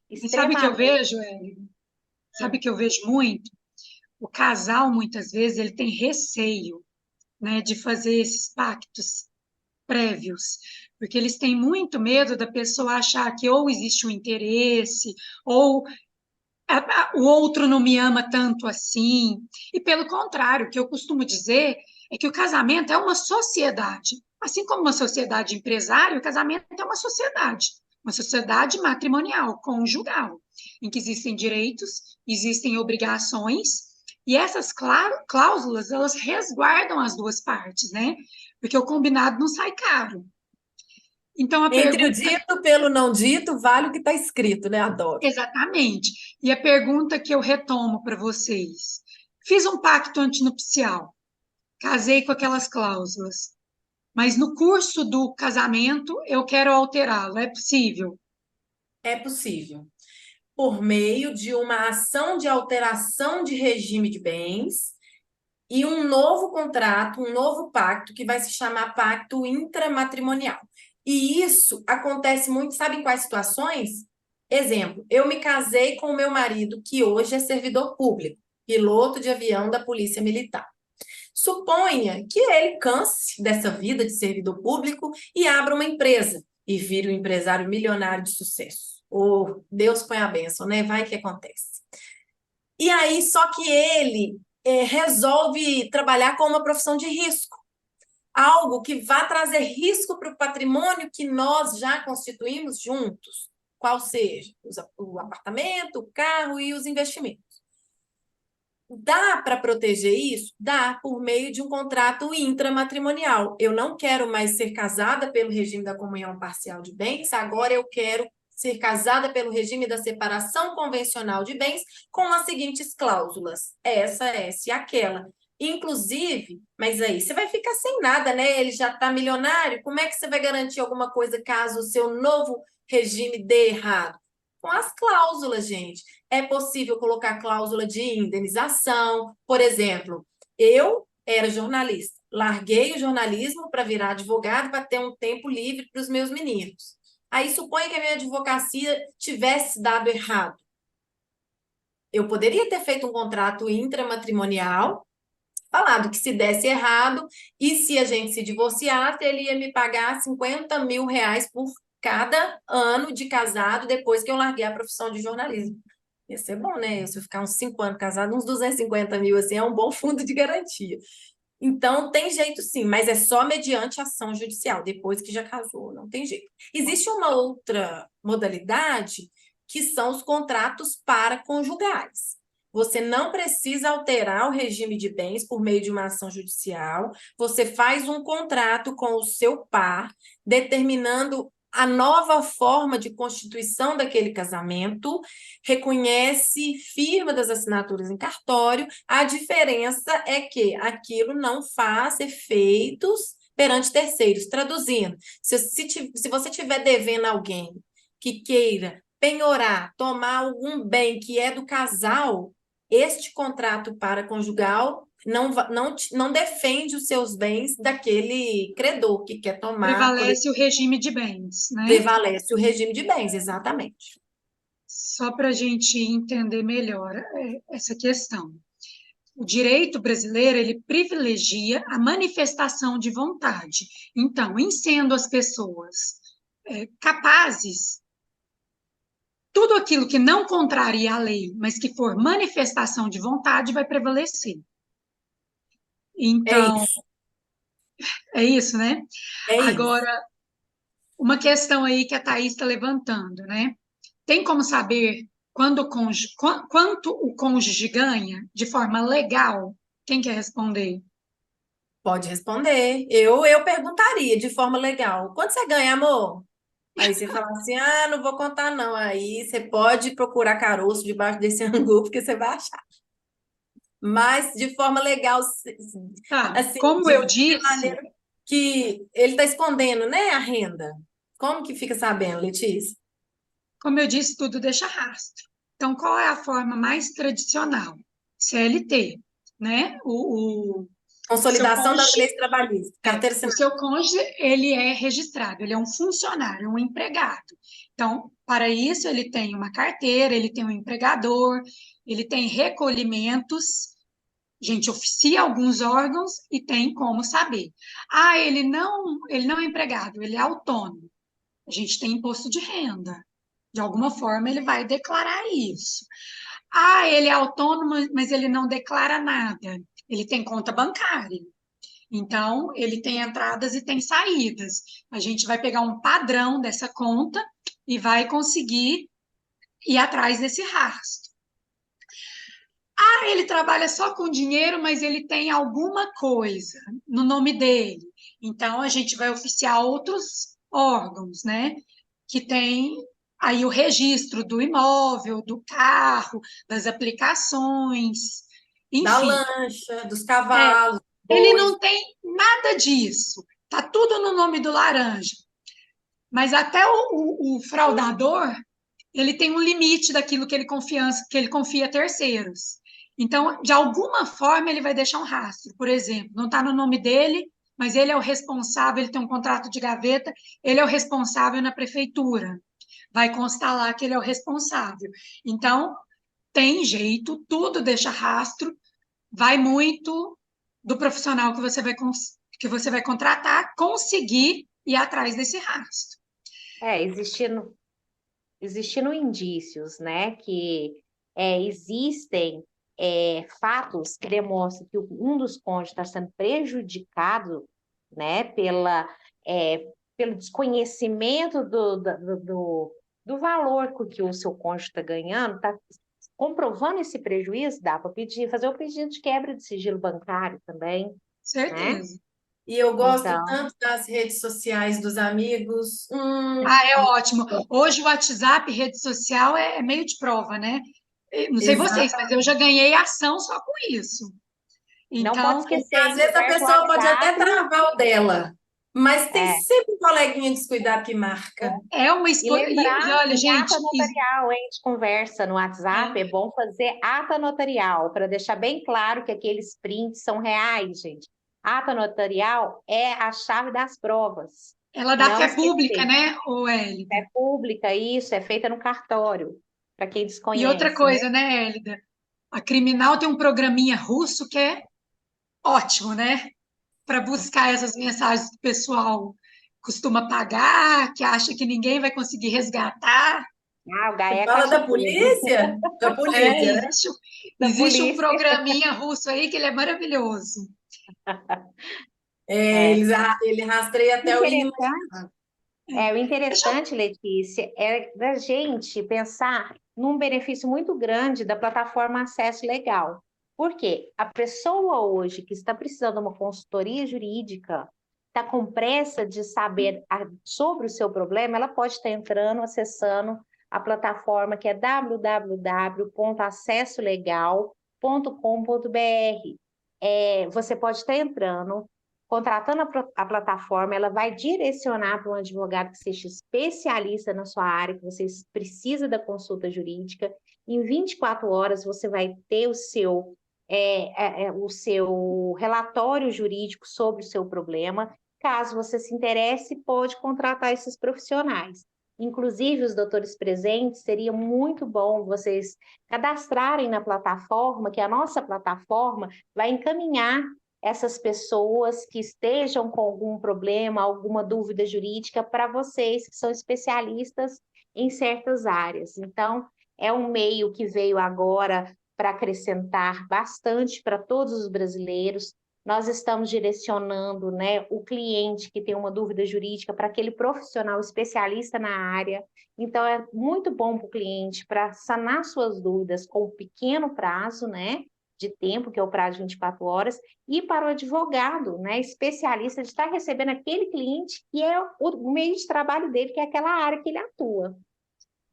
E sabe que eu extremamente. vejo, Hélio? Sabe que eu vejo muito? O casal, muitas vezes, ele tem receio, né, de fazer esses pactos prévios, porque eles têm muito medo da pessoa achar que ou existe um interesse, ou o outro não me ama tanto assim. E pelo contrário, o que eu costumo dizer é que o casamento é uma sociedade. Assim como uma sociedade empresária, o casamento é uma sociedade matrimonial, conjugal, em que existem direitos, existem obrigações, e essas cláusulas, elas resguardam as duas partes, né? Porque o combinado não sai caro. Então, a Entre o pergunta dito pelo não dito, vale o que está escrito, né? Adoro. exatamente. E a pergunta que eu retomo para vocês: fiz um pacto antinupcial, casei com aquelas cláusulas, mas no curso do casamento eu quero alterá-lo. É possível? É possível. Por meio de uma ação de alteração de regime de bens e um novo contrato, um novo pacto, que vai se chamar pacto intramatrimonial. E isso acontece muito, sabe em quais situações? Exemplo, eu me casei com o meu marido, que hoje é servidor público, piloto de avião da Polícia Militar. Suponha que ele canse dessa vida de servidor público e abra uma empresa e vire um empresário milionário de sucesso. Ou Deus põe a bênção, né? Vai que acontece. E aí, só que ele resolve trabalhar com uma profissão de risco. Algo que vá trazer risco para o patrimônio que nós já constituímos juntos. Qual seja o apartamento, o carro e os investimentos. Dá para proteger isso? Dá, por meio de um contrato intramatrimonial. Eu não quero mais ser casada pelo regime da comunhão parcial de bens, agora eu quero ser casada pelo regime da separação convencional de bens com as seguintes cláusulas: essa e aquela. Inclusive, mas aí você vai ficar sem nada, né? Ele já está milionário, como é que você vai garantir alguma coisa caso o seu novo regime dê errado? Com as cláusulas, gente. É possível colocar cláusula de indenização. Por exemplo, eu era jornalista, larguei o jornalismo para virar advogado para ter um tempo livre para os meus meninos. Aí suponha que a minha advocacia tivesse dado errado. Eu poderia ter feito um contrato intramatrimonial, falado que se desse errado e se a gente se divorciasse, ele ia me pagar 50 mil reais por cada ano de casado depois que eu larguei a profissão de jornalismo. Ia ser bom, né? Se eu ficar uns 5 anos casado, uns 250 mil, assim, é um bom fundo de garantia. Então, tem jeito sim, mas é só mediante ação judicial, depois que já casou, não tem jeito. Existe uma outra modalidade, que são os contratos paraconjugais. Você não precisa alterar o regime de bens por meio de uma ação judicial, você faz um contrato com o seu par, determinando a nova forma de constituição daquele casamento, reconhece firma das assinaturas em cartório. A diferença é que aquilo não faz efeitos perante terceiros. Traduzindo, se você estiver devendo alguém que queira penhorar, tomar algum bem que é do casal, este contrato paraconjugal não defende os seus bens daquele credor que quer tomar, Prevalece o regime de bens, né? prevalece o regime de bens, exatamente. Só para a gente entender melhor essa questão. O direito brasileiro, ele privilegia a manifestação de vontade. Então, em sendo as pessoas capazes, tudo aquilo que não contraria a lei, mas que for manifestação de vontade, vai prevalecer. É Então, isso, é isso, né? é isso. Agora, uma questão aí que a Thaís está levantando, né? Tem como saber quanto o cônjuge ganha de forma legal? Quem quer responder? Pode responder. Eu perguntaria de forma legal. Quanto você ganha, amor? Aí você fala assim, ah, não vou contar não. Aí você pode procurar caroço debaixo desse angu, porque você vai achar. Mas de forma legal, Tá, assim, como eu de disse, maneira... que ele está escondendo, né, a renda. Como que fica sabendo, Letícia? Como eu disse, tudo deixa rastro. Então, qual é a forma mais tradicional? CLT, né? O seu Consolidação das cônjuge, leis trabalhistas, carteira o assinada. seu cônjuge, ele é registrado, ele é um funcionário, um empregado. Então, para isso, ele tem uma carteira, ele tem um empregador, ele tem recolhimentos, a gente oficia alguns órgãos e tem como saber. Ah, ele não é empregado, ele é autônomo. A gente tem imposto de renda. De alguma forma, ele vai declarar isso. Ah, ele é autônomo, mas ele não declara nada. Ele tem conta bancária. Então, ele tem entradas e tem saídas. A gente vai pegar um padrão dessa conta e vai conseguir ir atrás desse rastro. Ah, ele trabalha só com dinheiro, mas ele tem alguma coisa no nome dele. Então, a gente vai oficiar outros órgãos, né? Que tem aí o registro do imóvel, do carro, das aplicações, Da enfim. lancha, dos É, cavalos, ele bois. não tem nada disso. Tá tudo no nome do laranja. Mas até o fraudador, ele tem um limite daquilo que ele confia a terceiros. Então, de alguma forma, ele vai deixar um rastro. Por exemplo, não está no nome dele, mas ele é o responsável, ele tem um contrato de gaveta, ele é o responsável na prefeitura. Vai constar lá que ele é o responsável. Então, tem jeito, tudo deixa rastro, vai muito do profissional que você vai contratar, conseguir ir atrás desse rastro. Existindo indícios, né, que existem fatos que demonstram que um dos cônjuges está sendo prejudicado, né, é, pelo desconhecimento do valor que o seu cônjuge está ganhando, está comprovando esse prejuízo, dá para fazer o pedido de quebra de sigilo bancário também, né? Certeza. E eu gosto Então, tanto das redes sociais dos amigos. Ah, é ótimo. Hoje o WhatsApp, rede social, é meio de prova, né? Não sei vocês, mas eu Exatamente. já ganhei ação só com isso. não pode Então, esquecer, Às hein, vezes a conversa no pessoa pode até WhatsApp, travar o dela, mas tem é, sempre um coleguinha descuidado que marca. é uma e escolha. E lembrar, olha, em ata gente, notarial, hein, de conversa no WhatsApp, é é, bom fazer ata notarial, para deixar bem claro que aqueles prints são reais, gente. Ata notarial é a chave das provas. ela dá Não fé pública, esquecer. né, o Hélida? É pública, isso, é feita no cartório, para quem E outra desconhece, né? coisa, né, Hélida? A criminal tem um programinha russo que é ótimo, né? Para buscar essas mensagens que o pessoal costuma pagar, que acha que ninguém vai conseguir resgatar. Ah, o Você Gaia é fala caixa da preta, polícia? Da É, polícia, né? da existe um polícia. programinha russo aí que ele é maravilhoso. É, É. ele rastreia até o Interessante. inimaginável. O Deixa eu- interessante, Letícia, é da gente pensar num benefício muito grande da plataforma Acesso Legal. Por quê? A pessoa hoje que está precisando de uma consultoria jurídica, está com pressa de saber sobre o seu problema, ela pode estar entrando, acessando a plataforma que é www.acessolegal.com.br. Você pode estar entrando, contratando a plataforma, ela vai direcionar para um advogado que seja especialista na sua área, que você precisa da consulta jurídica. Em 24 horas, você vai ter o seu relatório jurídico sobre o seu problema. Caso você se interesse, pode contratar esses profissionais. Inclusive, os doutores presentes, seria muito bom vocês cadastrarem na plataforma, que a nossa plataforma vai encaminhar essas pessoas que estejam com algum problema, alguma dúvida jurídica, para vocês que são especialistas em certas áreas. Então, é um meio que veio agora para acrescentar bastante para todos os brasileiros. Nós estamos direcionando, né, o cliente que tem uma dúvida jurídica para aquele profissional especialista na área. Então, é muito bom para o cliente para sanar suas dúvidas com um pequeno prazo, né, de tempo, que é o prazo de 24 horas, e para o advogado, né, especialista, de estar recebendo aquele cliente que é o meio de trabalho dele, que é aquela área que ele atua.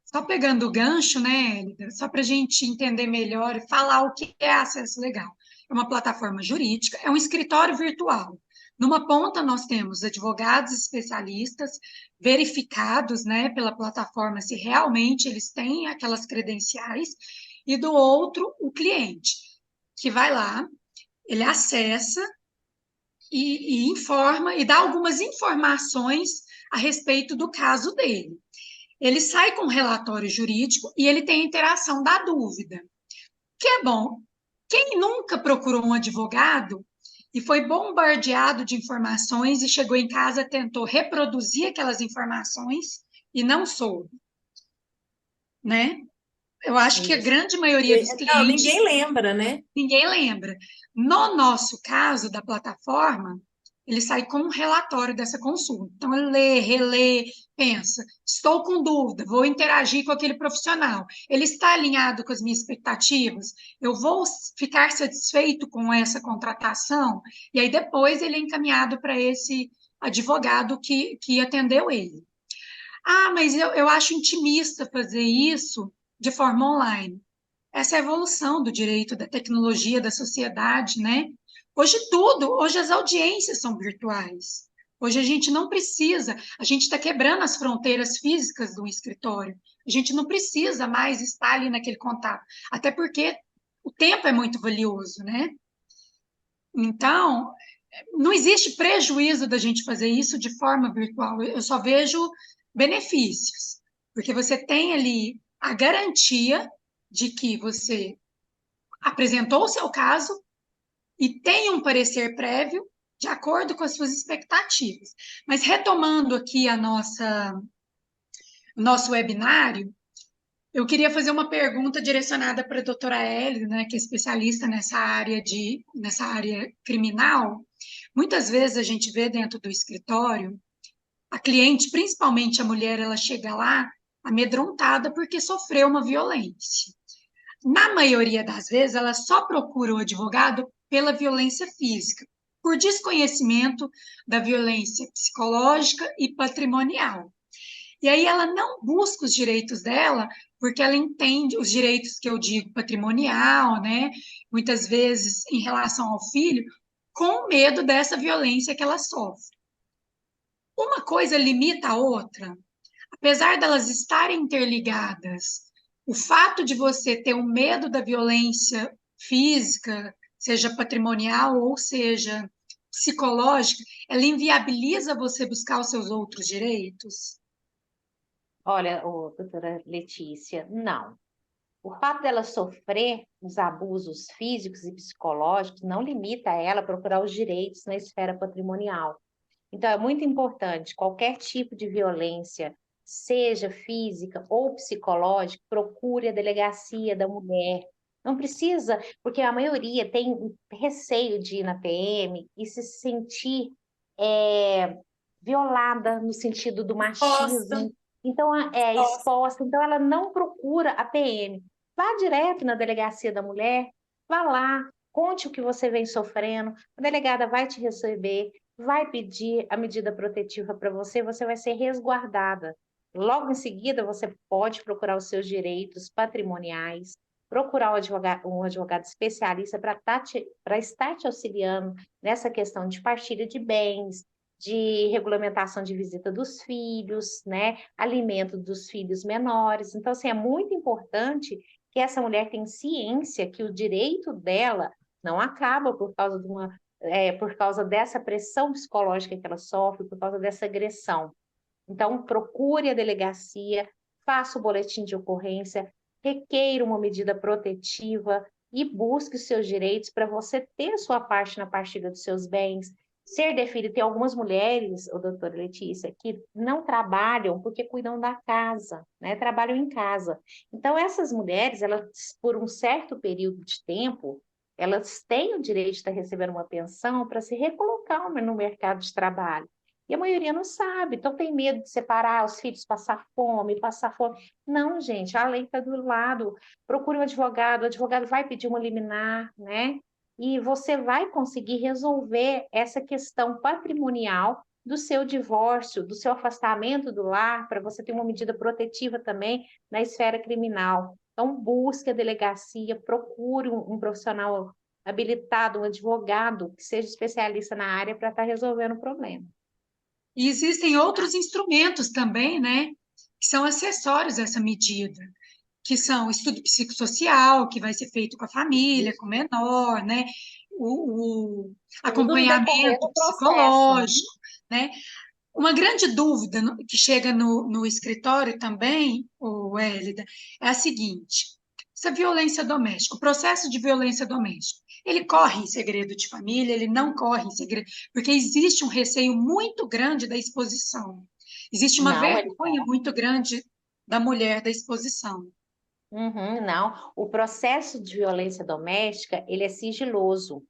Só pegando o gancho, né, Hélida, só para a gente entender melhor e falar o que é acesso legal. É uma plataforma jurídica, é um escritório virtual. Numa ponta, nós temos advogados especialistas verificados, né, pela plataforma se realmente eles têm aquelas credenciais, e do outro, o cliente, que vai lá, ele acessa e informa e dá algumas informações a respeito do caso dele. Ele sai com um relatório jurídico e ele tem a interação da dúvida, que é bom. Quem nunca procurou um advogado e foi bombardeado de informações e chegou em casa, tentou reproduzir aquelas informações e não soube, né? Eu acho que a Isso. grande maioria dos Não, clientes, ninguém lembra, né? ninguém lembra. No nosso caso da plataforma, ele sai com um relatório dessa consulta. Então, ele lê, relê, pensa: estou com dúvida, vou interagir com aquele profissional. Ele está alinhado com as minhas expectativas? Eu vou ficar satisfeito com essa contratação? E aí, depois, ele é encaminhado para esse advogado que atendeu ele. Ah, mas eu acho intimista fazer isso de forma online. Essa é a evolução do direito, da tecnologia, da sociedade, né? Hoje as audiências são virtuais. Hoje a gente não precisa, a gente está quebrando as fronteiras físicas do escritório. A gente não precisa mais estar ali naquele contato, até porque o tempo é muito valioso, né? Então, não existe prejuízo da gente fazer isso de forma virtual. Eu só vejo benefícios, porque você tem ali a garantia de que você apresentou o seu caso e tem um parecer prévio de acordo com as suas expectativas. Mas retomando aqui o nosso webinário, eu queria fazer uma pergunta direcionada para a doutora Hélio, né, que é especialista nessa área criminal. Muitas vezes a gente vê dentro do escritório a cliente, principalmente a mulher, ela chega lá amedrontada porque sofreu uma violência. Na maioria das vezes, ela só procura o advogado pela violência física, por desconhecimento da violência psicológica e patrimonial. E aí ela não busca os direitos dela, porque ela entende os direitos que eu digo patrimonial, né? Muitas vezes em relação ao filho, com medo dessa violência que ela sofre. Uma coisa limita a outra, apesar delas estarem interligadas, o fato de você ter um medo da violência física, seja patrimonial ou seja psicológica, ela inviabiliza você buscar os seus outros direitos? Olha, doutora Letícia, não. O fato dela sofrer os abusos físicos e psicológicos não limita ela a procurar os direitos na esfera patrimonial. Então, é muito importante, qualquer tipo de violência, seja física ou psicológica, procure a delegacia da mulher. Não precisa, porque a maioria tem receio de ir na PM e se sentir violada no sentido do Posta, machismo. Então, é exposta. Então, ela não procura a PM. Vá direto na delegacia da mulher, vá lá, conte o que você vem sofrendo, a delegada vai te receber, vai pedir a medida protetiva para você, você vai ser resguardada. Logo em seguida, você pode procurar os seus direitos patrimoniais, procurar um advogado especialista para estar te auxiliando nessa questão de partilha de bens, de regulamentação de visita dos filhos, né? Alimento dos filhos menores. Então, assim, é muito importante que essa mulher tenha ciência que o direito dela não acaba por causa dessa pressão psicológica que ela sofre, por causa dessa agressão. Então, procure a delegacia, faça o boletim de ocorrência, requeira uma medida protetiva e busque os seus direitos para você ter a sua parte na partilha dos seus bens, ser definido. Tem algumas mulheres, doutora Letícia, que não trabalham porque cuidam da casa, né? Trabalham em casa. Então, essas mulheres, elas, por um certo período de tempo, elas têm o direito de estar recebendo uma pensão para se recolocar no mercado de trabalho. E a maioria não sabe, então tem medo de separar os filhos, passar fome, passar fome. Não, gente, a lei está do lado. Procure um advogado, o advogado vai pedir uma liminar, né? E você vai conseguir resolver essa questão patrimonial do seu divórcio, do seu afastamento do lar, para você ter uma medida protetiva também na esfera criminal. Então, busque a delegacia, procure um profissional habilitado, um advogado que seja especialista na área para estar resolvendo o problema. E existem outros instrumentos também, né, que são acessórios a essa medida, que são o estudo psicossocial, que vai ser feito com a família, com o menor, né, o Tudo no decorrer acompanhamento do processo, né? psicológico, né? Uma grande dúvida que chega no escritório também, o Hélida, é a seguinte: essa violência doméstica, o processo de violência doméstica, ele corre em segredo de família, ele não corre em segredo, porque existe um receio muito grande da exposição, existe uma Não, ele vergonha muito grande da mulher da exposição. Uhum, não. O processo de violência doméstica, ele é sigiloso.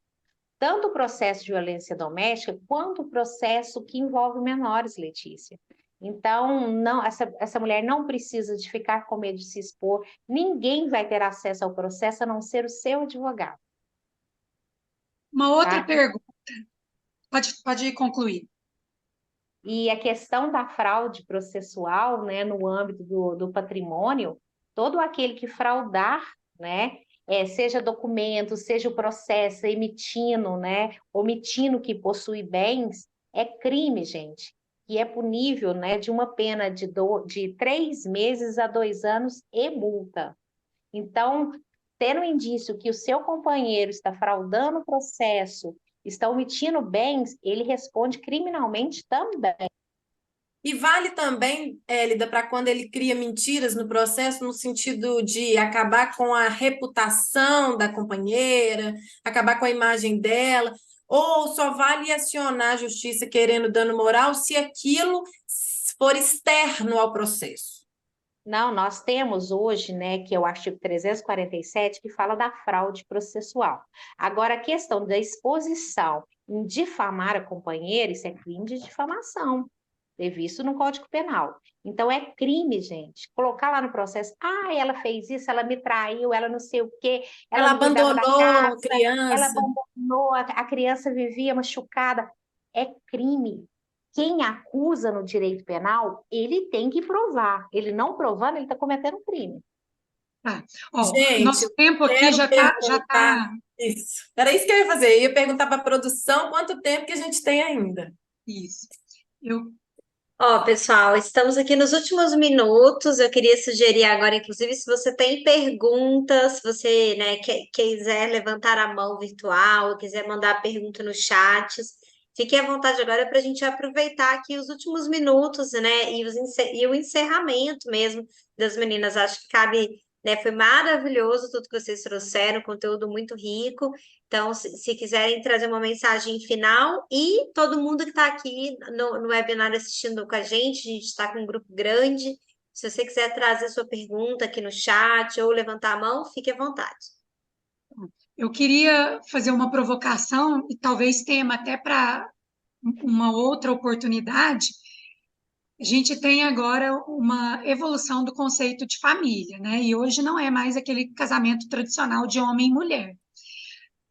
Tanto o processo de violência doméstica, quanto o processo que envolve menores, Letícia. Então, não, essa mulher não precisa de ficar com medo de se expor. Ninguém vai ter acesso ao processo a não ser o seu advogado, Uma outra tá? pergunta, pode concluir. E a questão da fraude processual, né, no âmbito do patrimônio, todo aquele que fraudar, né, seja documento, seja o processo emitindo, né, omitindo que possui bens, é crime, gente, e é punível, né, de uma pena de 3 meses a 2 anos e multa. Então, tendo um indício que o seu companheiro está fraudando o processo, está omitindo bens, ele responde criminalmente também. E vale também, Hélida, para quando ele cria mentiras no processo, no sentido de acabar com a reputação da companheira, acabar com a imagem dela, ou só vale acionar a justiça querendo dano moral se aquilo for externo ao processo? Não, nós temos hoje, né, que é o artigo 347, que fala da fraude processual. Agora, a questão da exposição em difamar a companheira, isso é crime de difamação, previsto no Código Penal. Então, é crime, gente, colocar lá no processo, ela fez isso, ela me traiu, ela não sei o quê, ela Ela não cuidava da abandonou a casa, ela criança. abandonou, a criança vivia machucada. É crime. Quem acusa no direito penal, ele tem que provar. Ele não provando, ele está cometendo um crime. Tá. Ó, Gente, nosso eu tempo aqui quero já perguntar tá, isso. Era isso que eu ia fazer. Eu ia perguntar para a produção quanto tempo que a gente tem ainda. isso. Eu Ó, pessoal, estamos aqui nos últimos minutos. Eu queria sugerir agora, inclusive, se você tem perguntas, se você, né, quiser levantar a mão virtual, quiser mandar pergunta no chat, fique à vontade agora para a gente aproveitar aqui os últimos minutos, né, e o encerramento mesmo das meninas. Acho que cabe, né, foi maravilhoso tudo que vocês trouxeram, conteúdo muito rico. Então, se quiserem trazer uma mensagem final e todo mundo que está aqui no webinar assistindo com a gente está com um grupo grande. Se você quiser trazer sua pergunta aqui no chat ou levantar a mão, fique à vontade. Eu queria fazer uma provocação e talvez tema até para uma outra oportunidade. A gente tem agora uma evolução do conceito de família, né? E hoje não é mais aquele casamento tradicional de homem e mulher.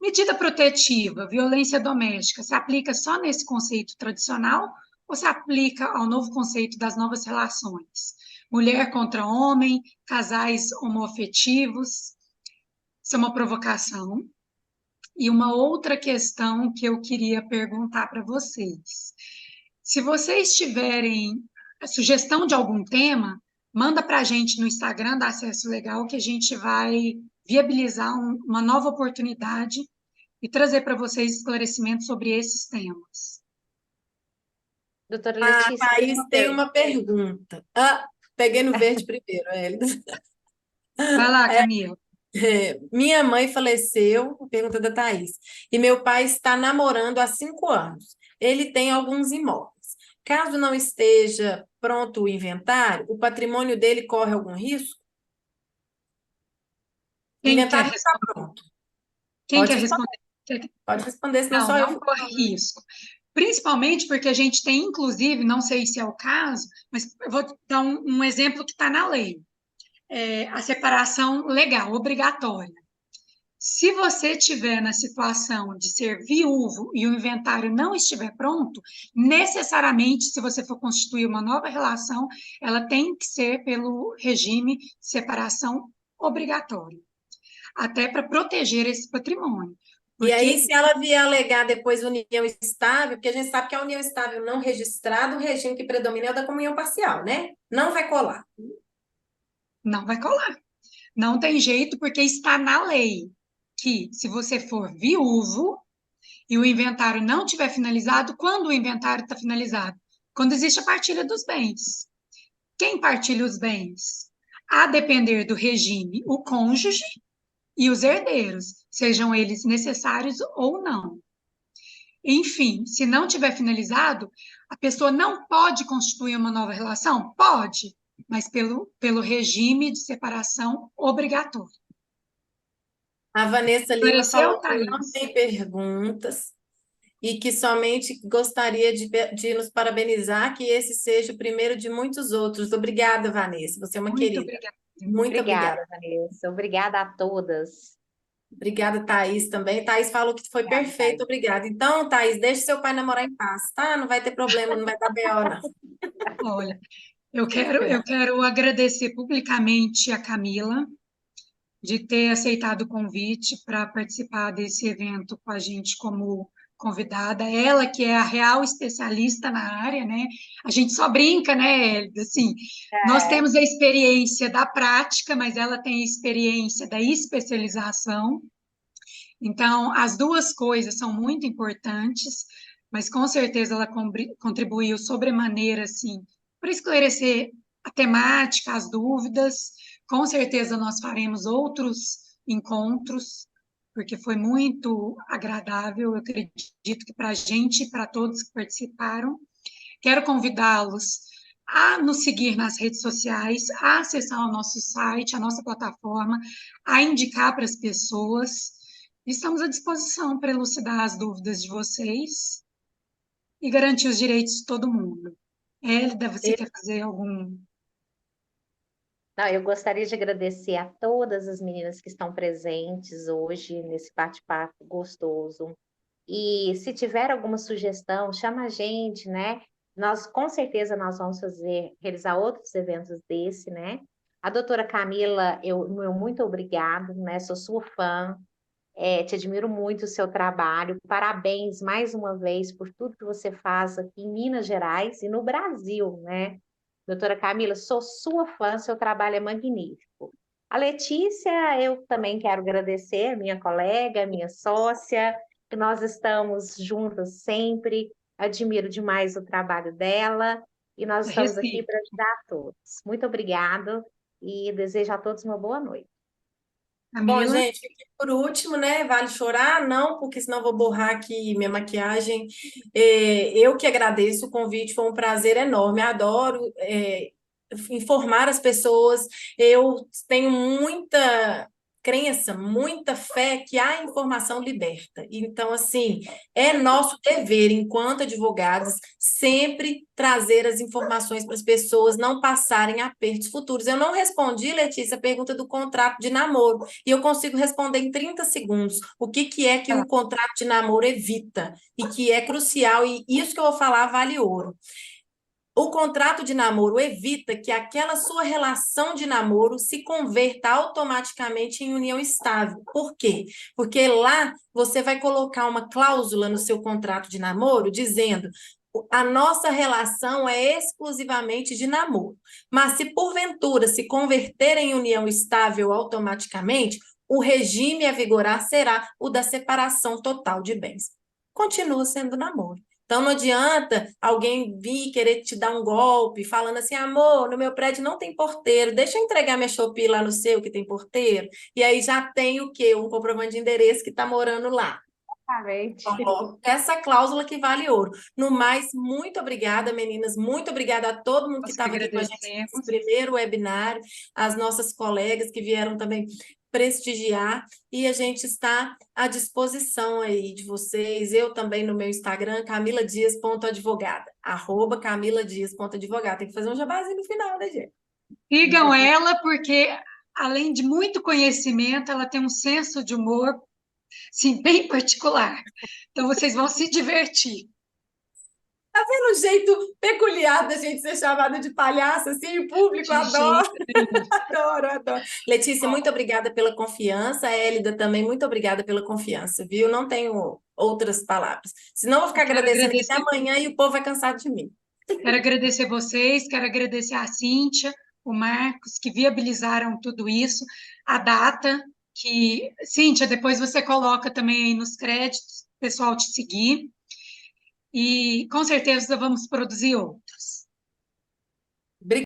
Medida protetiva, violência doméstica, se aplica só nesse conceito tradicional ou se aplica ao novo conceito das novas relações? Mulher contra homem, casais homoafetivos. Isso é uma provocação. E uma outra questão que eu queria perguntar para vocês. Se vocês tiverem a sugestão de algum tema, manda para a gente no Instagram da Acesso Legal, que a gente vai viabilizar uma nova oportunidade e trazer para vocês esclarecimentos sobre esses temas. Doutora A Letícia, tem Thaís uma tem pergunta. uma pergunta. Ah, peguei no verde primeiro, Hélida. Vai lá, Camila. Minha mãe faleceu, pergunta da Thaís, e meu pai está namorando há 5 anos. Ele tem alguns imóveis. Caso não esteja pronto o inventário, o patrimônio dele corre algum risco? O Quem quer inventário não está responder? pronto. Quem Pode quer responder, responder? pode responder, senão Não, só eu não fico corre falando. risco. Principalmente porque a gente tem, inclusive, não sei se é o caso, mas eu vou dar um exemplo que está na lei. A separação legal, obrigatória. Se você estiver na situação de ser viúvo e o inventário não estiver pronto, necessariamente, se você for constituir uma nova relação, ela tem que ser pelo regime de separação obrigatório, até para proteger esse patrimônio. E aí, Porque se ela vier alegar depois união estável, porque a gente sabe que a união estável não registrada, o regime que predomina é o da comunhão parcial, né? Não vai colar. não vai colar. Não tem jeito, porque está na lei que, se você for viúvo e o inventário não tiver finalizado, quando o inventário está finalizado? Quando existe a partilha dos bens. Quem partilha os bens? A depender do regime, o cônjuge e os herdeiros, sejam eles necessários ou não. Enfim, se não tiver finalizado, a pessoa não pode constituir uma nova relação? Pode, mas pelo regime de separação obrigatório. A Vanessa Lima Esclareceu, falou que não Thaís? tem perguntas e que somente gostaria de nos parabenizar, que esse seja o primeiro de muitos outros. Obrigada, Vanessa. Você é uma Muito querida. obrigada. Muito obrigada. Obrigada, Vanessa. Obrigada a todas. Obrigada, Thaís, também. Thaís falou que foi Obrigada, perfeito, Thaís. obrigada. Então, Thaís, deixe seu pai namorar em paz, tá? Não vai ter problema, não vai dar BO, não. Olha, eu quero agradecer publicamente a Camila de ter aceitado o convite para participar desse evento com a gente como convidada. Ela que é a real especialista na área, né? A gente só brinca, né, Hélida? Assim, nós É, temos a experiência da prática, mas ela tem a experiência da especialização. Então, as duas coisas são muito importantes, mas com certeza ela contribuiu sobremaneira, assim, para esclarecer a temática, as dúvidas. Com certeza nós faremos outros encontros, porque foi muito agradável, eu acredito que para a gente e para todos que participaram. Quero convidá-los a nos seguir nas redes sociais, a acessar o nosso site, a nossa plataforma, a indicar para as pessoas. Estamos à disposição para elucidar as dúvidas de vocês e garantir os direitos de todo mundo. Hélida, você quer fazer algum... não, eu gostaria de agradecer a todas as meninas que estão presentes hoje nesse bate-papo gostoso. E se tiver alguma sugestão, chama a gente, né? Nós, com certeza, nós vamos realizar outros eventos desse, né? A doutora Camila, meu muito obrigado, né? Sou sua fã, te admiro muito o seu trabalho. Parabéns mais uma vez por tudo que você faz aqui em Minas Gerais e no Brasil, né? Doutora Camila, sou sua fã, seu trabalho é magnífico. A Letícia, eu também quero agradecer, minha colega, minha sócia, que nós estamos juntas sempre. Admiro demais o trabalho dela e nós estamos aqui Recife? para ajudar a todos. Muito obrigada e desejo a todos uma boa noite. Bom, Camila? gente, aqui por último, né? Vale chorar? Não, porque senão eu vou borrar aqui minha maquiagem. Eu que agradeço o convite, foi um prazer enorme. Adoro, informar as pessoas. Eu tenho muita crença, muita fé que a informação liberta. Então, assim, é nosso dever, enquanto advogados, sempre trazer as informações para as pessoas não passarem apertos futuros. Eu não respondi, Letícia, a pergunta do contrato de namoro, e eu consigo responder em 30 segundos. O que, que é que um contrato de namoro evita? E que é crucial, e isso que eu vou falar vale ouro. O contrato de namoro evita que aquela sua relação de namoro se converta automaticamente em união estável. Por quê? Porque lá você vai colocar uma cláusula no seu contrato de namoro dizendo: a nossa relação é exclusivamente de namoro. Mas se porventura se converter em união estável automaticamente, o regime a vigorar será o da separação total de bens. Continua sendo namoro. Então, não adianta alguém vir querer te dar um golpe, falando assim: amor, no meu prédio não tem porteiro, deixa eu entregar minha Shopee lá no seu, que tem porteiro. E aí já tem o quê? Um comprovante de endereço que está morando lá. Exatamente. Essa cláusula que vale ouro. No mais, muito obrigada, meninas. Muito obrigada a todo mundo que Nós que estava aqui com a gente nesse agradecemos. primeiro webinário, as nossas colegas que vieram também prestigiar, e a gente está à disposição aí de vocês. Eu também no meu Instagram, camiladias.advogada, @camiladias.advogada. Tem que fazer um jabazinho no final, né, gente? Sigam ela, porque além de muito conhecimento, ela tem um senso de humor, sim, bem particular. Então, vocês vão se divertir. Tá vendo o jeito peculiar da gente ser chamada de palhaça, assim, o público De adora, jeito nenhum. adora, adora. Letícia, muito obrigada pela confiança. A Hélida também, muito obrigada pela confiança, viu? Não tenho outras palavras. Senão eu vou ficar Quero agradecendo aqui até agradecer, amanhã e o povo vai cansar de mim. quero agradecer vocês, quero agradecer a Cíntia, o Marcos, que viabilizaram tudo isso, a data, que, Cíntia, depois você coloca também aí nos créditos, o pessoal te seguir, e com certeza vamos produzir outros.